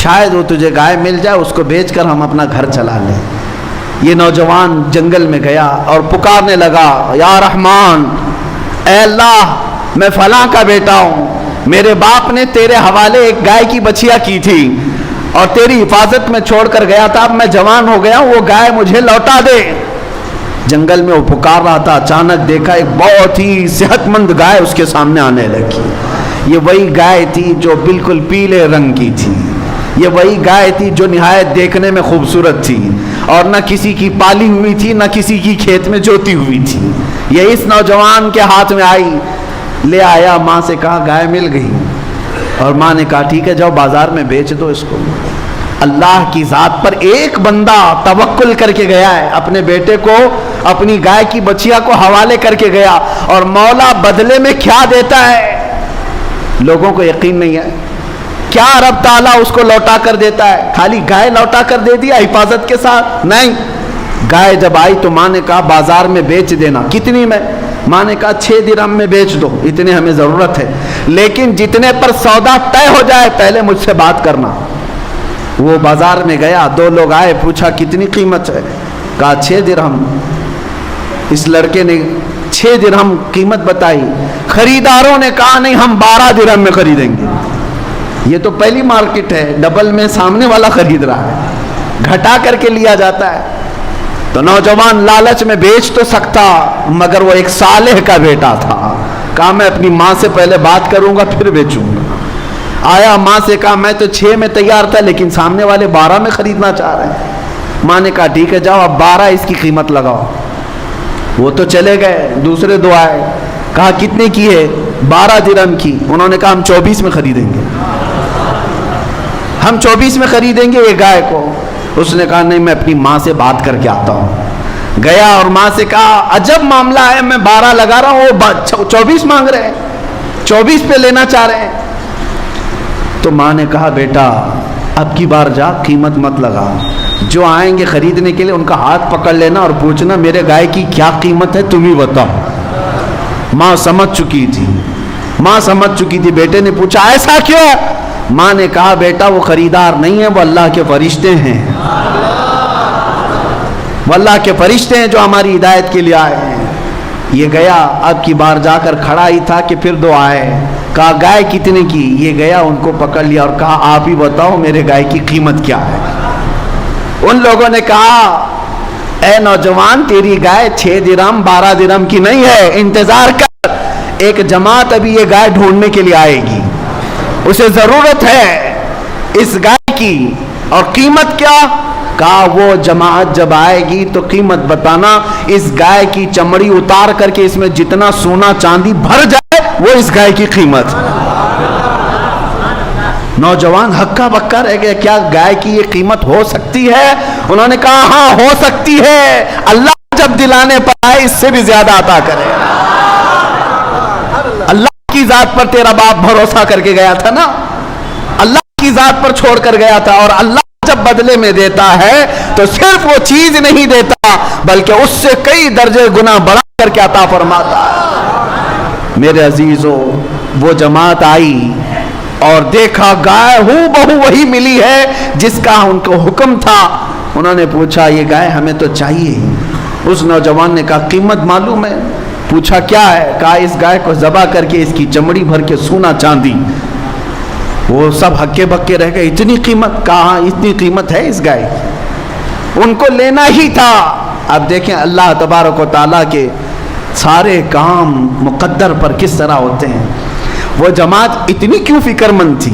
شاید وہ تجھے گائے مل جائے, اس کو بیچ کر ہم اپنا گھر چلا لیں. یہ نوجوان جنگل میں گیا اور پکارنے لگا یا رحمان, اے اللہ میں فلاں کا بیٹا ہوں, میرے باپ نے تیرے حوالے ایک گائے کی بچیا کی تھی اور تیری حفاظت میں چھوڑ کر گیا تھا, اب میں جوان ہو گیا ہوں, وہ گائے مجھے لوٹا دے. جنگل میں وہ پکار رہا تھا, اچانک دیکھا ایک بہت ہی صحت مند گائے اس کے سامنے آنے لگی. یہ وہی گائے تھی جو بالکل پیلے رنگ کی تھی, یہ وہی گائے تھی جو نہایت دیکھنے میں خوبصورت تھی اور نہ کسی کی پالی ہوئی تھی نہ کسی کی کھیت میں جوتی ہوئی تھی. یہ اس نوجوان کے ہاتھ میں آئی, لے آیا, ماں سے کہا گائے مل گئی, اور ماں نے کہا ٹھیک ہے جاؤ بازار میں بیچ دو اس کو. اللہ کی ذات پر ایک بندہ توکل کر کے گیا ہے, اپنے بیٹے کو اپنی گائے کی بچیا کو حوالے کر کے گیا, اور مولا بدلے میں کیا دیتا ہے لوگوں کو یقین نہیں ہے. کیا رب تعالیٰ اس کو لوٹا کر دیتا ہے, خالی گائے لوٹا کر دے دیا حفاظت کے ساتھ نہیں. گائے جب آئی تو ماں نے کہا بازار میں بیچ دینا. کتنی میں؟ ماں نے کہا 6 درہم میں بیچ دو, اتنے ہمیں ضرورت ہے, لیکن جتنے پر سودا طے ہو جائے پہلے مجھ سے بات کرنا. وہ بازار میں گیا, 2 لوگ آئے, پوچھا کتنی قیمت ہے, کہا 6 درہم. اس لڑکے نے 6 درہم قیمت بتائی. خریداروں نے کہا نہیں ہم 12 درہم میں خریدیں گے. یہ تو پہلی مارکیٹ ہے, ڈبل میں سامنے والا خرید رہا ہے, گھٹا کر کے لیا جاتا ہے. تو نوجوان لالچ میں بیچ تو سکتا, مگر وہ ایک صالح کا بیٹا تھا, کہا میں اپنی ماں سے پہلے بات کروں گا پھر بیچوں گا. آیا, ماں سے کہا میں تو 6 میں تیار تھا لیکن سامنے والے 12 میں خریدنا چاہ رہے ہیں. ماں نے کہا ٹھیک ہے جاؤ اب 12 اس کی قیمت لگاؤ. وہ تو چلے گئے. دوسرے دو آئے, کہا کتنے کی ہے؟ 12 درہم کی. انہوں نے کہا ہم 24 میں خریدیں گے, ہم 24 میں خریدیں گے یہ گائے کو. اس نے کہا نہیں, میں اپنی ماں سے بات کر کے آتا ہوں. گیا اور ماں سے کہا عجب معاملہ ہے, میں 12 لگا رہا ہوں, وہ 24 مانگ رہے ہیں, 24 پہ لینا چاہ رہے ہیں. تو ماں نے کہا بیٹا اب کی بار جا قیمت مت لگا, جو آئیں گے خریدنے کے لیے ان کا ہاتھ پکڑ لینا اور پوچھنا میرے گائے کی کیا قیمت ہے تم ہی بتاؤ. ماں سمجھ چکی تھی, ماں سمجھ چکی تھی. بیٹے نے پوچھا ایسا کیوں؟ ماں نے کہا بیٹا وہ خریدار نہیں ہے, وہ اللہ کے فرشتے ہیں, وہ اللہ کے فرشتے ہیں جو ہماری ہدایت کے لیے آئے ہیں. یہ گیا, اب کی بار جا کر کھڑا ہی تھا کہ پھر دو آئے, کہا گائے کتنے کی؟ یہ گیا ان کو پکڑ لیا اور کہا آپ ہی بتاؤ میرے گائے کی قیمت کیا ہے. ان لوگوں نے کہا اے نوجوان تیری گائے 6 درہم 12 درہم کی نہیں ہے, انتظار کر, ایک جماعت ابھی یہ گائے ڈھونڈنے کے لیے آئے گی, اسے ضرورت ہے اس گائے کی. اور قیمت کیا؟ کہا وہ جماعت جب آئے گی تو قیمت بتانا, اس گائے کی چمڑی اتار کر کے اس میں جتنا سونا چاندی بھر جائے وہ اس گائے کی قیمت. نوجوان ہکا بکا رہ گئے, کیا گائے کی یہ قیمت ہو سکتی ہے؟ انہوں نے کہا ہاں ہو سکتی ہے, اللہ جب دلانے پر آئے اس سے بھی زیادہ عطا کرے. اللہ کی ذات پر تیرا باپ بھروسہ کر کے گیا تھا نا, اللہ کی ذات پر چھوڑ کر گیا تھا, اور اللہ جب بدلے میں دیتا ہے تو صرف وہ چیز نہیں دیتا بلکہ اس سے کئی درجے گنا بڑھا کر کے عطا فرماتا ہے. میرے عزیزو, وہ جماعت آئی اور دیکھا گائے ہو بہو وہی ملی ہے جس کا ان کو حکم تھا. انہوں نے پوچھا یہ گائے ہمیں تو چاہیے. اس نوجوان نے کہا قیمت معلوم ہے؟ پوچھا کیا ہے؟ کہا اس گائے کو ذبح کر کے اس کی چمڑی بھر کے سونا چاندی. وہ سب ہکے بکے رہ گئے, اتنی قیمت؟ کہا اتنی قیمت ہے اس گائے کی, ان کو لینا ہی تھا. اب دیکھیں اللہ تبارک و تعالیٰ کے سارے کام مقدر پر کس طرح ہوتے ہیں. وہ جماعت اتنی کیوں فکر مند تھی,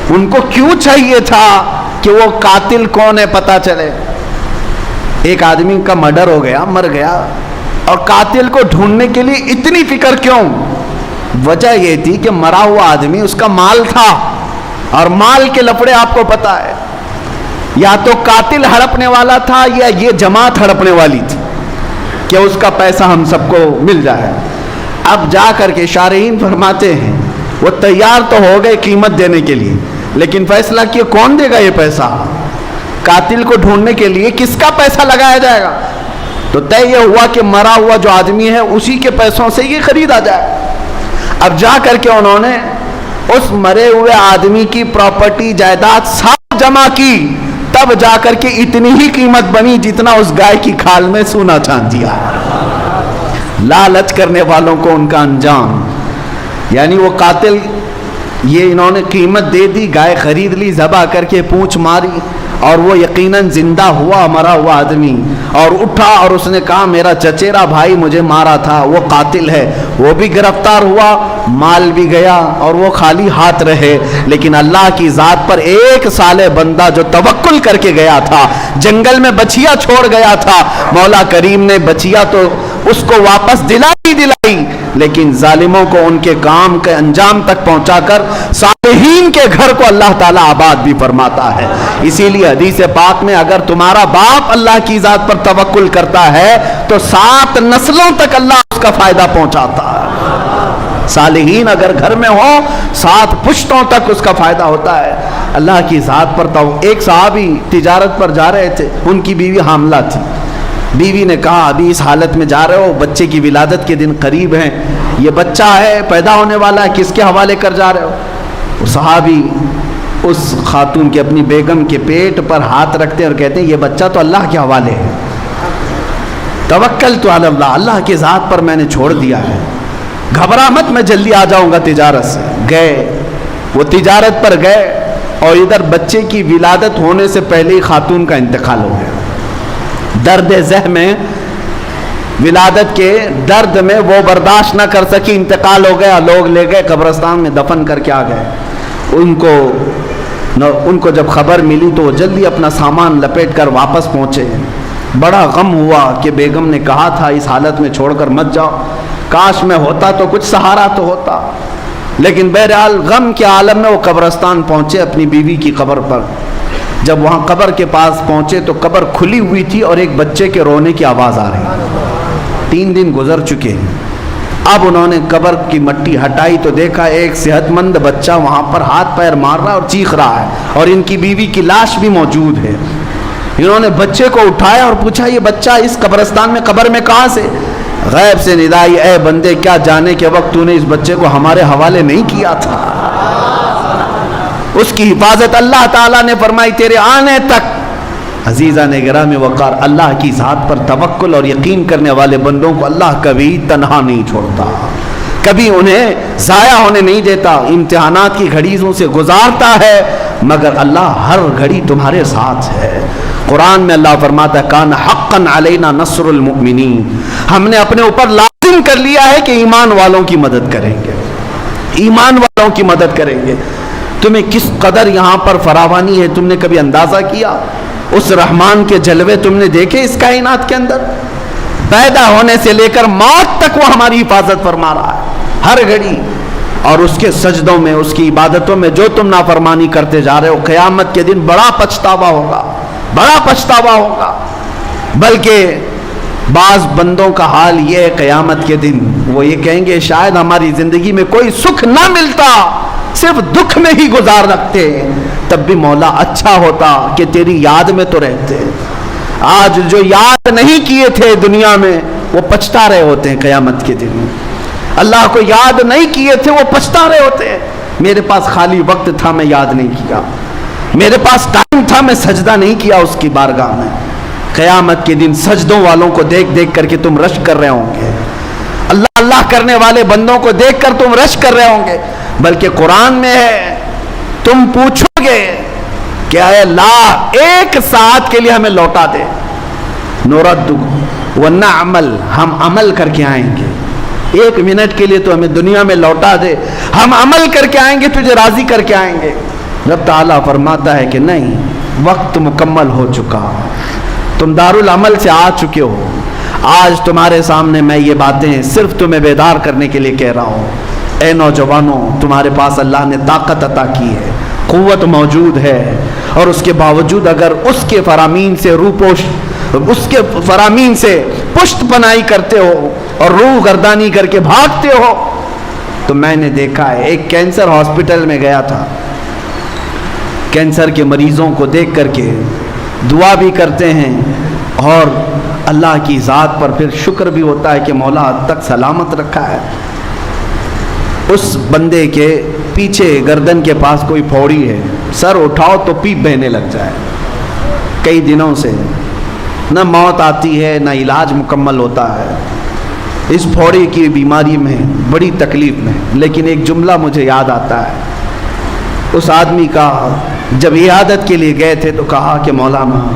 ان کو کیوں چاہیے تھا کہ وہ قاتل کون ہے پتہ چلے. ایک آدمی کا مرڈر ہو گیا, مر گیا, اور قاتل کو ڈھونڈنے کے لیے اتنی فکر کیوں؟ وجہ یہ تھی کہ مرا ہوا آدمی اس کا مال تھا, اور مال کے لفڑے آپ کو پتا ہے, یا تو قاتل ہڑپنے والا تھا یا یہ جماعت ہڑپنے والی تھی کہ اس کا پیسہ ہم سب کو مل جائے. اب جا کر کے شارحین فرماتے ہیں وہ تیار تو ہو گئے قیمت دینے کے لیے, لیکن فیصلہ کیا کون دے گا یہ پیسہ؟ قاتل کو ڈھونڈنے کے لیے کس کا پیسہ لگایا جائے گا؟ تو طے یہ ہوا کہ مرا ہوا جو آدمی ہے اسی کے پیسوں سے یہ خریدا جائے. اب جا کر کے انہوں نے اس مرے ہوئے آدمی کی پراپرٹی جائیداد سب جمع کی, تب جا کر کے اتنی ہی قیمت بنی جتنا اس گائے کی کھال میں سونا چاندی ہے. لالچ کرنے والوں کو ان کا انجام, یعنی وہ قاتل, یہ انہوں نے قیمت دے دی, گائے خرید لی, ذبح کر کے پونچھ ماری, اور وہ یقیناً زندہ ہوا مرا ہوا آدمی, اور اٹھا اور اس نے کہا میرا چچیرا بھائی مجھے مارا تھا, وہ قاتل ہے. وہ بھی گرفتار ہوا, مال بھی گیا, اور وہ خالی ہاتھ رہے. لیکن اللہ کی ذات پر ایک صالح بندہ جو توکل کر کے گیا تھا, جنگل میں بچیا چھوڑ گیا تھا, مولا کریم نے بچیا تو اس کو واپس دلائی, لیکن ظالموں کو ان کے کام کے انجام تک پہنچا کر صالحین کے گھر کو اللہ تعالیٰ آباد بھی فرماتا ہے. اسی لیے حدیث پاک میں اگر تمہارا باپ اللہ کی ذات پر توکل کرتا ہے تو 7 نسلوں تک اللہ اس کا فائدہ پہنچاتا ہے. صالحین اگر گھر میں ہو 7 پشتوں تک اس کا فائدہ ہوتا ہے. اللہ کی ذات پر ایک صحابی تجارت پر جا رہے تھے, ان کی بیوی حاملہ تھی. بیوی نے کہا ابھی اس حالت میں جا رہے ہو, بچے کی ولادت کے دن قریب ہیں, یہ بچہ ہے پیدا ہونے والا ہے, کس کے حوالے کر جا رہے ہو؟ صحابی اس خاتون کے اپنی بیگم کے پیٹ پر ہاتھ رکھتے ہیں اور کہتے ہیں یہ بچہ تو اللہ کے حوالے ہے, توکلت علی اللہ, اللہ کی ذات پر میں نے چھوڑ دیا ہے, گھبرا مت, میں جلدی آ جاؤں گا تجارت سے. گئے, وہ تجارت پر گئے, اور ادھر بچے کی ولادت ہونے سے پہلے ہی خاتون کا انتقال ہو گیا. درد ذہ میں, ولادت کے درد میں وہ برداشت نہ کر سکی, انتقال ہو گیا. لوگ لے گئے قبرستان میں دفن کر کے آ گئے. ان کو ان کو جب خبر ملی تو وہ جلدی اپنا سامان لپیٹ کر واپس پہنچے. بڑا غم ہوا کہ بیگم نے کہا تھا اس حالت میں چھوڑ کر مت جاؤ, کاش میں ہوتا تو کچھ سہارا تو ہوتا. لیکن بہرحال غم کے عالم میں وہ قبرستان پہنچے اپنی بیوی کی قبر پر. جب وہاں قبر کے پاس پہنچے تو قبر کھلی ہوئی تھی اور ایک بچے کے رونے کی آواز آ رہی. 3 دن گزر چکے. اب انہوں نے قبر کی مٹی ہٹائی تو دیکھا ایک صحت مند بچہ وہاں پر ہاتھ پیر مار رہا اور چیخ رہا ہے, اور ان کی بیوی کی لاش بھی موجود ہے. انہوں نے بچے کو اٹھایا اور پوچھا یہ بچہ اس قبرستان میں قبر میں کہاں سے؟ غیب سے ندائی, اے بندے کیا جانے کے وقت تو نے اس بچے کو ہمارے حوالے نہیں کیا تھا. اس کی حفاظت اللہ تعالیٰ نے فرمائی تیرے آنے تک. عزیزان گرامی وقار, اللہ کی ذات پر توکل اور یقین کرنے والے بندوں کو اللہ کبھی تنہا نہیں چھوڑتا, کبھی انہیں ضائع ہونے نہیں دیتا. امتحانات کی گھڑیوں سے گزارتا ہے مگر اللہ ہر گھڑی تمہارے ساتھ ہے. قرآن میں اللہ فرماتا ہے کان حقا علینا نصر المؤمنین, ہم نے اپنے اوپر لازم کر لیا ہے کہ ایمان والوں کی مدد کریں گے, ایمان والوں کی مدد کریں گے. تمہیں کس قدر یہاں پر فراوانی ہے تم نے کبھی اندازہ کیا؟ اس رحمان کے جلوے تم نے دیکھے اس کائنات کے اندر؟ پیدا ہونے سے لے کر موت تک وہ ہماری حفاظت فرما رہا ہے ہر گھڑی. اور اس کے سجدوں میں, اس کی عبادتوں میں جو تم نافرمانی کرتے جا رہے ہو, قیامت کے دن بڑا پچھتاوا ہوگا, بڑا پچھتاوا ہوگا. بلکہ بعض بندوں کا حال یہ ہے قیامت کے دن وہ یہ کہیں گے شاید ہماری زندگی میں کوئی سکھ نہ ملتا, صرف دکھ میں ہی گزار رکھتے, تب بھی مولا اچھا ہوتا کہ تیری یاد میں تو رہتے. آج جو یاد نہیں کیے تھے دنیا میں وہ پچھتا رہے ہوتے ہیں قیامت کے دن. اللہ کو یاد نہیں کیے تھے وہ پچھتا رہے ہوتے ہیں. میرے پاس خالی وقت تھا میں یاد نہیں کیا, میرے پاس ٹائم تھا میں سجدہ نہیں کیا اس کی بارگاہ میں. قیامت کے دن سجدوں والوں کو دیکھ دیکھ کر کے تم رش کر رہے ہوں گے, اللہ اللہ کرنے والے بندوں کو دیکھ کر تم رش کر رہے ہوں گے. بلکہ قرآن میں ہے تم پوچھو گے کہ اے اللہ ایک ساتھ کے لیے ہمیں لوٹا دے, نورد ونعمل, ہم عمل کر کے آئیں گے. 1 منٹ کے لیے تو ہمیں دنیا میں لوٹا دے, ہم عمل کر کے آئیں گے, تجھے راضی کر کے آئیں گے. رب تعالیٰ فرماتا ہے کہ نہیں, وقت مکمل ہو چکا, تم دارالعمل سے آ چکے ہو. آج تمہارے سامنے میں یہ باتیں صرف تمہیں بیدار کرنے کے لیے کہہ رہا ہوں. اے نوجوانوں, تمہارے پاس اللہ نے طاقت عطا کی ہے, قوت موجود ہے, اور اس کے باوجود اگر اس کے فرامین سے روپوش, اس کے فرامین سے پشت پناہی کرتے ہو اور روح گردانی کر کے بھاگتے ہو تو میں نے دیکھا ہے. ایک کینسر ہاسپٹل میں گیا تھا, کینسر کے مریضوں کو دیکھ کر کے دعا بھی کرتے ہیں اور اللہ کی ذات پر پھر شکر بھی ہوتا ہے کہ مولا حد تک سلامت رکھا ہے. اس بندے کے پیچھے گردن کے پاس کوئی پھوڑی ہے, سر اٹھاؤ تو پیپ بہنے لگ جائے. کئی دنوں سے نہ موت آتی ہے نہ علاج مکمل ہوتا ہے. اس پھوڑی کی بیماری میں بڑی تکلیف میں. لیکن ایک جملہ مجھے یاد آتا ہے اس آدمی کا, جب عیادت کے لیے گئے تھے تو کہا کہ مولانا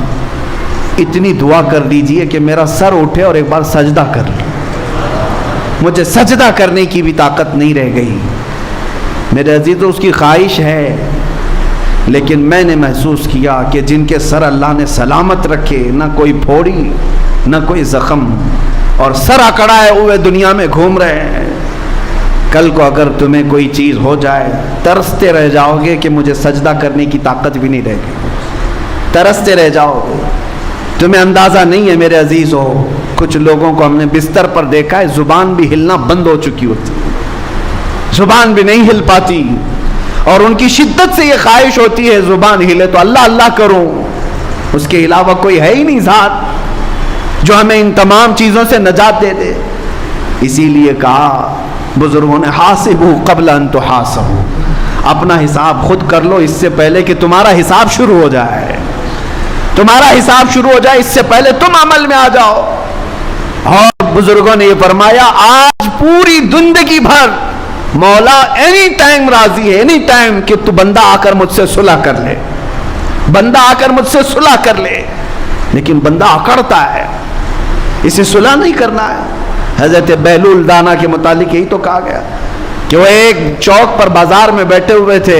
اتنی دعا کر دیجئے کہ میرا سر اٹھے اور ایک بار سجدہ کر لیں. مجھے سجدہ کرنے کی بھی طاقت نہیں رہ گئی. میرے عزیزوں, اس کی خواہش ہے, لیکن میں نے محسوس کیا کہ جن کے سر اللہ نے سلامت رکھے, نہ کوئی پھوڑی نہ کوئی زخم, اور سر اکڑائے ہوئے دنیا میں گھوم رہے ہیں, کل کو اگر تمہیں کوئی چیز ہو جائے ترستے رہ جاؤ گے کہ مجھے سجدہ کرنے کی طاقت بھی نہیں رہے گی, ترستے رہ جاؤ گے. تمہیں اندازہ نہیں ہے میرے عزیز ہو, کچھ لوگوں کو ہم نے بستر پر دیکھا ہے زبان بھی ہلنا بند ہو چکی ہوتی, زبان بھی نہیں ہل پاتی, اور ان کی شدت سے یہ خواہش ہوتی ہے زبان ہلے تو اللہ اللہ کروں, اس کے علاوہ کوئی ہے ہی نہیں ذات جو ہمیں ان تمام چیزوں سے نجات دے دے. اسی لیے کہا بزرگوں نے حاسبوا قبل ان تحاسبوا, اپنا حساب خود کر لو اس سے پہلے کہ تمہارا حساب شروع ہو جائے, تمہارا حساب شروع ہو جائے اس سے پہلے تم عمل میں آ جاؤ. اور بزرگوں نے یہ فرمایا آج پوری زندگی بھر مولا اینی ٹائم راضی ہے, اینی ٹائم کہ تو بندہ آ کر مجھ سے صلح کر لے, بندہ آ کر مجھ سے صلح کر لے. لیکن بندہ اکڑتا ہے, اسے صلح نہیں کرنا ہے. حضرت بہلول دانا کے متعلق یہی تو کہا گیا کہ وہ ایک چوک پر بازار میں بیٹھے ہوئے تھے,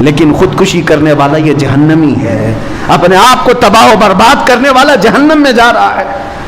لیکن خودکشی کرنے والا یہ جہنمی ہے، اپنے آپ کو تباہ و برباد کرنے والا جہنم میں جا رہا ہے۔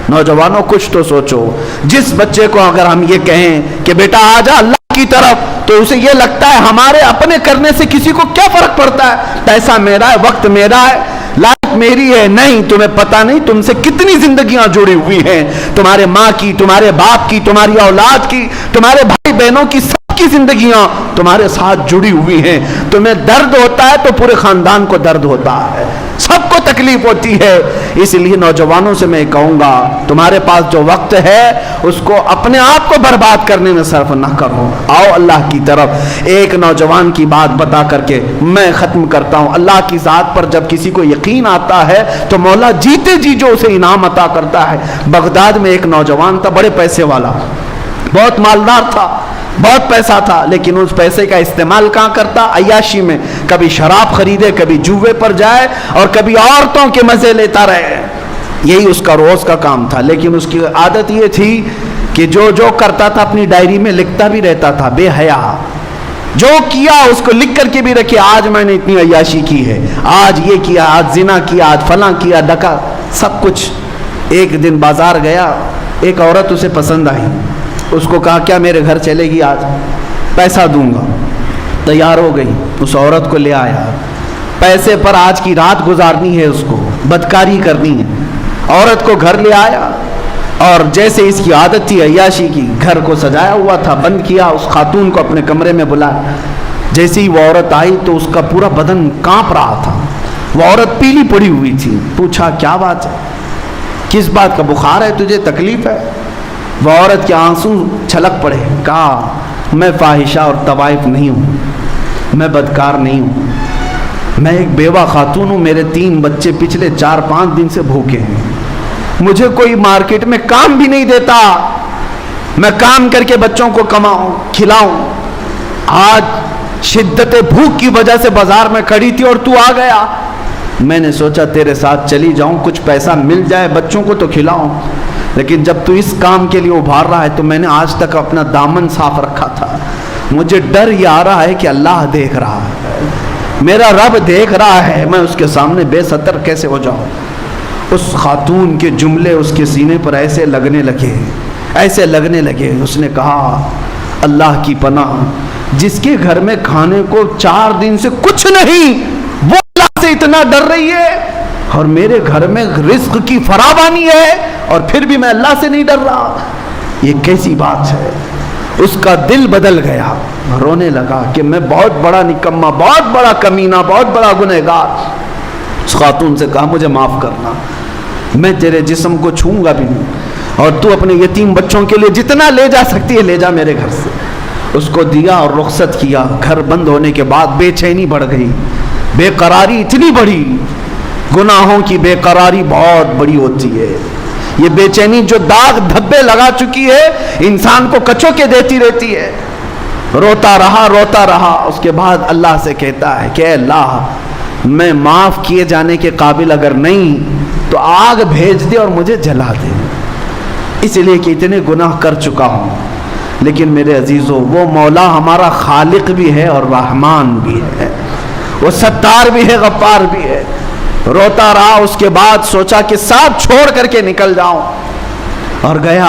نوجوانوں کچھ تو سوچو، جس بچے کو اگر ہم یہ کہیں کہ بیٹا آ جا اللہ کی طرف، تو اسے یہ لگتا ہے ہمارے اپنے کرنے سے کسی کو کیا فرق پڑتا ہے، پیسہ میرا ہے، وقت میرا ہے، لائف میری ہے۔ نہیں، تمہیں پتہ نہیں تم سے کتنی زندگیاں جڑی ہوئی ہیں، تمہارے ماں کی، تمہارے باپ کی، تمہاری اولاد کی، تمہارے بھائی بہنوں کی، سب کی زندگیاں تمہارے ساتھ جڑی ہوئی ہیں۔ تمہیں درد ہوتا ہے تو پورے خاندان کو درد ہوتا ہے، سب کو تکلیف ہوتی ہے۔ اس لیے نوجوانوں سے میں کہوں گا، تمہارے پاس جو وقت ہے اس کو اپنے آپ کو برباد کرنے میں صرف نہ کرو، آؤ اللہ کی طرف۔ ایک نوجوان کی بات بتا کر کے میں ختم کرتا ہوں۔ اللہ کی ذات پر جب کسی کو یقین آتا ہے تو مولا جیتے جی جو اسے انعام عطا کرتا ہے۔ بغداد میں ایک نوجوان تھا، بڑے پیسے والا، بہت مالدار تھا، بہت پیسہ تھا، لیکن اس پیسے کا استعمال کہاں کرتا؟ عیاشی میں، کبھی شراب خریدے، کبھی جوے پر جائے، اور کبھی عورتوں کے مزے لیتا رہے۔ یہی اس کا روز کا کام تھا، لیکن اس کی عادت یہ تھی کہ جو کرتا تھا اپنی ڈائری میں لکھتا بھی رہتا تھا، بے حیا، جو کیا اس کو لکھ کر کے بھی رکھے، آج میں نے اتنی عیاشی کی ہے، آج یہ کیا، آج زنا کیا، آج فلاں کیا، ڈکا، سب کچھ۔ ایک دن بازار گیا، ایک عورت اسے پسند آئی، اس کو کہا کیا میرے گھر چلے گی آج، پیسہ دوں گا۔ تیار ہو گئی، اس عورت کو لے آیا، پیسے پر آج کی رات گزارنی ہے، اس کو بدکاری کرنی ہے۔ عورت کو گھر لے آیا، اور جیسے اس کی عادت تھی عیاشی کی، گھر کو سجایا ہوا تھا، بند کیا، اس خاتون کو اپنے کمرے میں بلایا۔ جیسے ہی وہ عورت آئی تو اس کا پورا بدن کانپ رہا تھا، وہ عورت پیلی پڑی ہوئی تھی۔ پوچھا کیا بات ہے، کس بات کا بخار ہے تجھے، تکلیف ہے؟ وہ عورت کے آنسو چھلک پڑے، کہا میں فاحشہ اور طوائف نہیں ہوں، میں بدکار نہیں ہوں، میں ایک بیوہ خاتون ہوں، میرے 3 بچے پچھلے 4-5 دن سے بھوکے ہیں، مجھے کوئی مارکیٹ میں کام بھی نہیں دیتا، میں کام کر کے بچوں کو کماؤں کھلاؤں، آج شدت بھوک کی وجہ سے بازار میں کھڑی تھی اور تو آ گیا، میں نے سوچا تیرے ساتھ چلی جاؤں، کچھ پیسہ مل جائے، بچوں کو تو کھلاؤں، لیکن جب تو اس کام کے لیے ابھار رہا ہے تو میں نے آج تک اپنا دامن صاف رکھا تھا، مجھے ڈر یہ آ رہا ہے کہ اللہ دیکھ رہا ہے، میرا رب دیکھ رہا ہے، میں اس کے سامنے بے ستر کیسے ہو جاؤں۔ اس خاتون کے جملے اس کے سینے پر ایسے لگنے لگے، ایسے لگنے لگے۔ اس نے کہا اللہ کی پناہ، جس کے گھر میں کھانے کو 4 دن سے کچھ نہیں، وہ اللہ سے اتنا ڈر رہی ہے، اور میرے گھر میں رزق کی فراوانی ہے اور پھر بھی میں اللہ سے نہیں ڈر رہا، یہ کیسی بات ہے؟ اس کا دل بدل گیا، رونے لگا کہ میں بہت بڑا نکما، بہت بڑا کمینہ، بہت بڑا گنہگار۔ اس خاتون سے کہا مجھے معاف کرنا، میں تیرے جسم کو چھوں گا بھی نہیں، اور تو اپنے یتیم بچوں کے لیے جتنا لے جا سکتی ہے لے جا میرے گھر سے۔ اس کو دیا اور رخصت کیا۔ گھر بند ہونے کے بعد بے چینی بڑھ گئی، بے قراری اتنی بڑھی، گناہوں کی بے قراری بہت بڑی ہوتی ہے۔ یہ بے چینی جو داغ دھبے لگا چکی ہے انسان کو کچو کے دیتی رہتی ہے۔ روتا رہا، اس کے بعد اللہ سے کہتا ہے کہ اے اللہ، میں معاف کیے جانے کے قابل اگر نہیں تو آگ بھیج دے اور مجھے جلا دے، اس لیے کہ اتنے گناہ کر چکا ہوں۔ لیکن میرے عزیزو، وہ مولا ہمارا خالق بھی ہے اور رحمان بھی ہے، وہ ستار بھی ہے، غفار بھی ہے۔ روتا رہا، اس کے بعد سوچا کہ ساتھ چھوڑ کر کے نکل جاؤں، اور گیا۔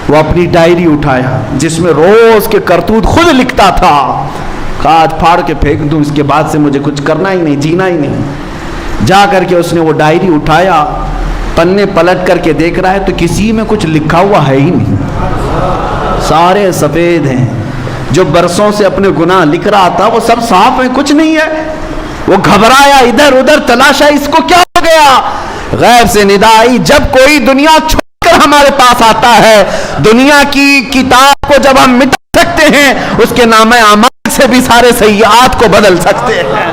وہ اپنی ڈائری اٹھایا جس میں روز کے کرتوت خود لکھتا تھا، کہا آج پھاڑ کے پھینک دوں، اس کے بعد سے مجھے کچھ کرنا ہی نہیں، جینا ہی نہیں۔ جا کر کے اس نے وہ ڈائری اٹھایا، پنے پلٹ کر کے دیکھ رہا ہے تو کسی میں کچھ لکھا ہوا ہے ہی نہیں، سارے سفید ہیں۔ جو برسوں سے اپنے گناہ لکھ رہا تھا وہ سب صاف ہیں، کچھ نہیں ہے۔ وہ گھبرایا، ادھر ادھر تلاشا، اس کو کیا ہو گیا؟ غیب سے ندا آئی، جب کوئی دنیا چھوڑ کر ہمارے پاس آتا ہے، دنیا کی کتاب کو جب ہم مٹا سکتے ہیں، اس کے نامہ اعمال سے بھی سارے سیئات کو بدل سکتے ہیں۔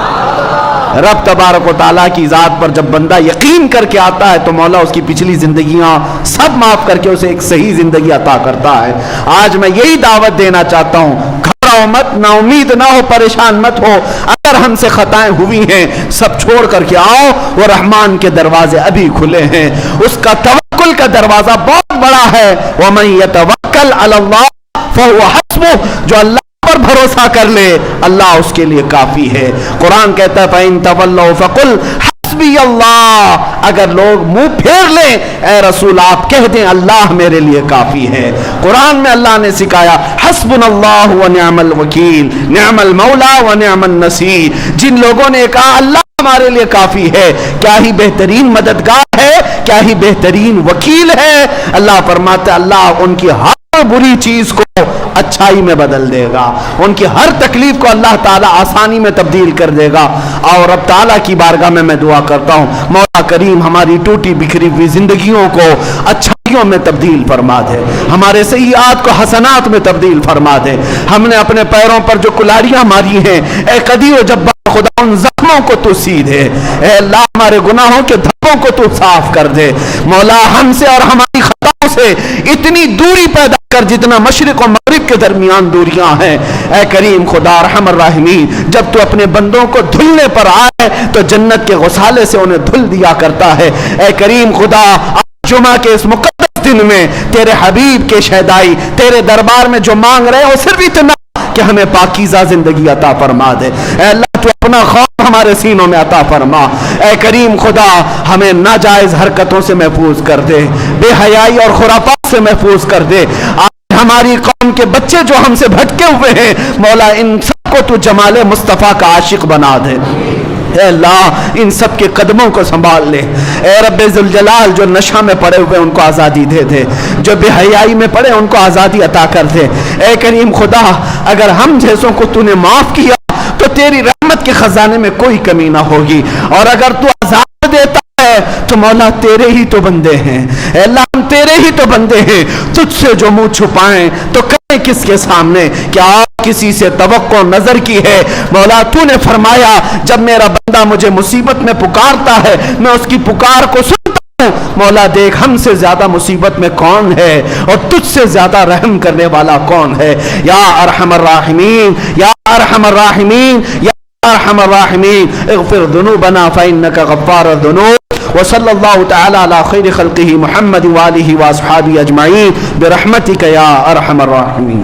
رب تبارک و تعالیٰ کی ذات پر جب بندہ یقین کر کے آتا ہے تو مولا اس کی پچھلی زندگیاں سب معاف کر کے اسے ایک صحیح زندگی عطا کرتا ہے۔ آج میں یہی دعوت دینا چاہتا ہوں، گھبراؤ مت، نا امید نہ ہو، پریشان مت ہو۔ اگر ہم سے خطائیں ہوئی ہیں سب چھوڑ کر کے آؤ، وہ رحمان کے دروازے ابھی کھلے ہیں، اس کا توکل کا دروازہ بہت بڑا ہے۔ وَمَن يَتَوَكَّلْ عَلَى اللَّهِ فَهُوَ حَسْبُهُ، جو اللہ پر بھروسہ کر لے، اللہ اس کے لیے کافی ہے۔ قرآن کہتا ہے فَإِن تَوَلَّوْا فَقُلْ حَسْبِيَ اللَّهُ، اگر لوگ منہ پھیر لیں اے رسول آپ کہہ دیں اللہ میرے لیے کافی ہے۔ قرآن میں اللہ نے سکھایا حسبنا اللہ ونعم الوکیل، نعم المولا ونعم النصیر۔ جن لوگوں نے کہا اللہ ہمارے لیے کافی ہے، کیا ہی بہترین مددگار ہے، کیا ہی بہترین وکیل ہے۔ اللہ فرماتا ہے اللہ ان کی ہر بری چیز کو اچھائی میں بدل دے گا، ان کی ہر تکلیف کو اللہ تعالیٰ آسانی میں تبدیل کر دے گا۔ اور رب تعالیٰ کی بارگاہ میں میں دعا کرتا ہوں مولا کریم ہماری ٹوٹی بکھری ہوئی زندگیوں کو اچھائیوں میں تبدیل فرما دے، ہمارے سیئات کو حسنات میں تبدیل فرما دے۔ ہم نے اپنے پیروں پر جو کلاڑیاں ماری ہیں اے قدیر و جبار خدا ان زخموں کو تو سی دے، اے اللہ ہمارے گناہوں کے دھبوں کو تو صاف کر دے۔ مولا ہم سے اور ہماری خطاؤں سے اتنی دوری پیدا کر جتنا مشرق و مغرب کے درمیان دوریاں ہیں۔ اے کریم خدا ارحم الراحمین، جب تو اپنے بندوں کو دھلنے پر آئے تو جنت کے غسالے سے انہیں دھل دیا کرتا ہے۔ اے کریم خدا جمعہ کے اس مقدس دن میں تیرے حبیب کے شہدائی تیرے دربار میں جو مانگ رہے ہو صرف اتنا کہ ہمیں پاکیزہ زندگی عطا فرما دے۔ اے اللہ تو اپنا خوف ہمارے سینوں میں عطا فرما۔ اے کریم خدا ہمیں ناجائز حرکتوں سے محفوظ کر دے، بے حیائی اور خرافات سے محفوظ کر دے۔ ہماری قوم کے بچے جو ہم سے بھٹکے ہوئے ہیں مولا ان سب کو تو جمال مصطفیٰ کا عاشق بنا دے۔ اے اللہ ان سب کے قدموں کو سنبھال لے۔ اے رب ذوالجلال جو نشہ میں پڑے ہوئے ان کو آزادی دے دے، جو بے حیائی میں پڑے ان کو آزادی عطا کر دے۔ اے کریم خدا اگر ہم جیسوں کو تو نے معاف کیا تو تیری رحمت کے خزانے میں کوئی کمی نہ ہوگی، اور اگر تو عذاب دیتا ہے تو مولا تیرے ہی تو بندے ہیں۔ اے اللہ ہم تیرے ہی تو بندے ہیں، تجھ سے جو منہ چھپائیں تو کریں کس کے سامنے؟ کیا کسی سے توقع نظر کی ہے؟ مولا تو نے فرمایا جب میرا بندہ مجھے مصیبت میں پکارتا ہے میں اس کی پکار کو سنتا ہوں۔ مولا دیکھ ہم سے زیادہ مصیبت میں کون ہے اور تجھ سے زیادہ رحم کرنے والا کون ہے؟ یا ارحم الراحمین، یا ارحم الراحمین، یا ارحم الراحمین اغفر ذنوبنا فإنك غفار الذنوب۔ وصلی اللہ تعالی علی خیر خلقہ محمد وآلہ واصحابہ اجمعین برحمتک یا ارحم الراحمین۔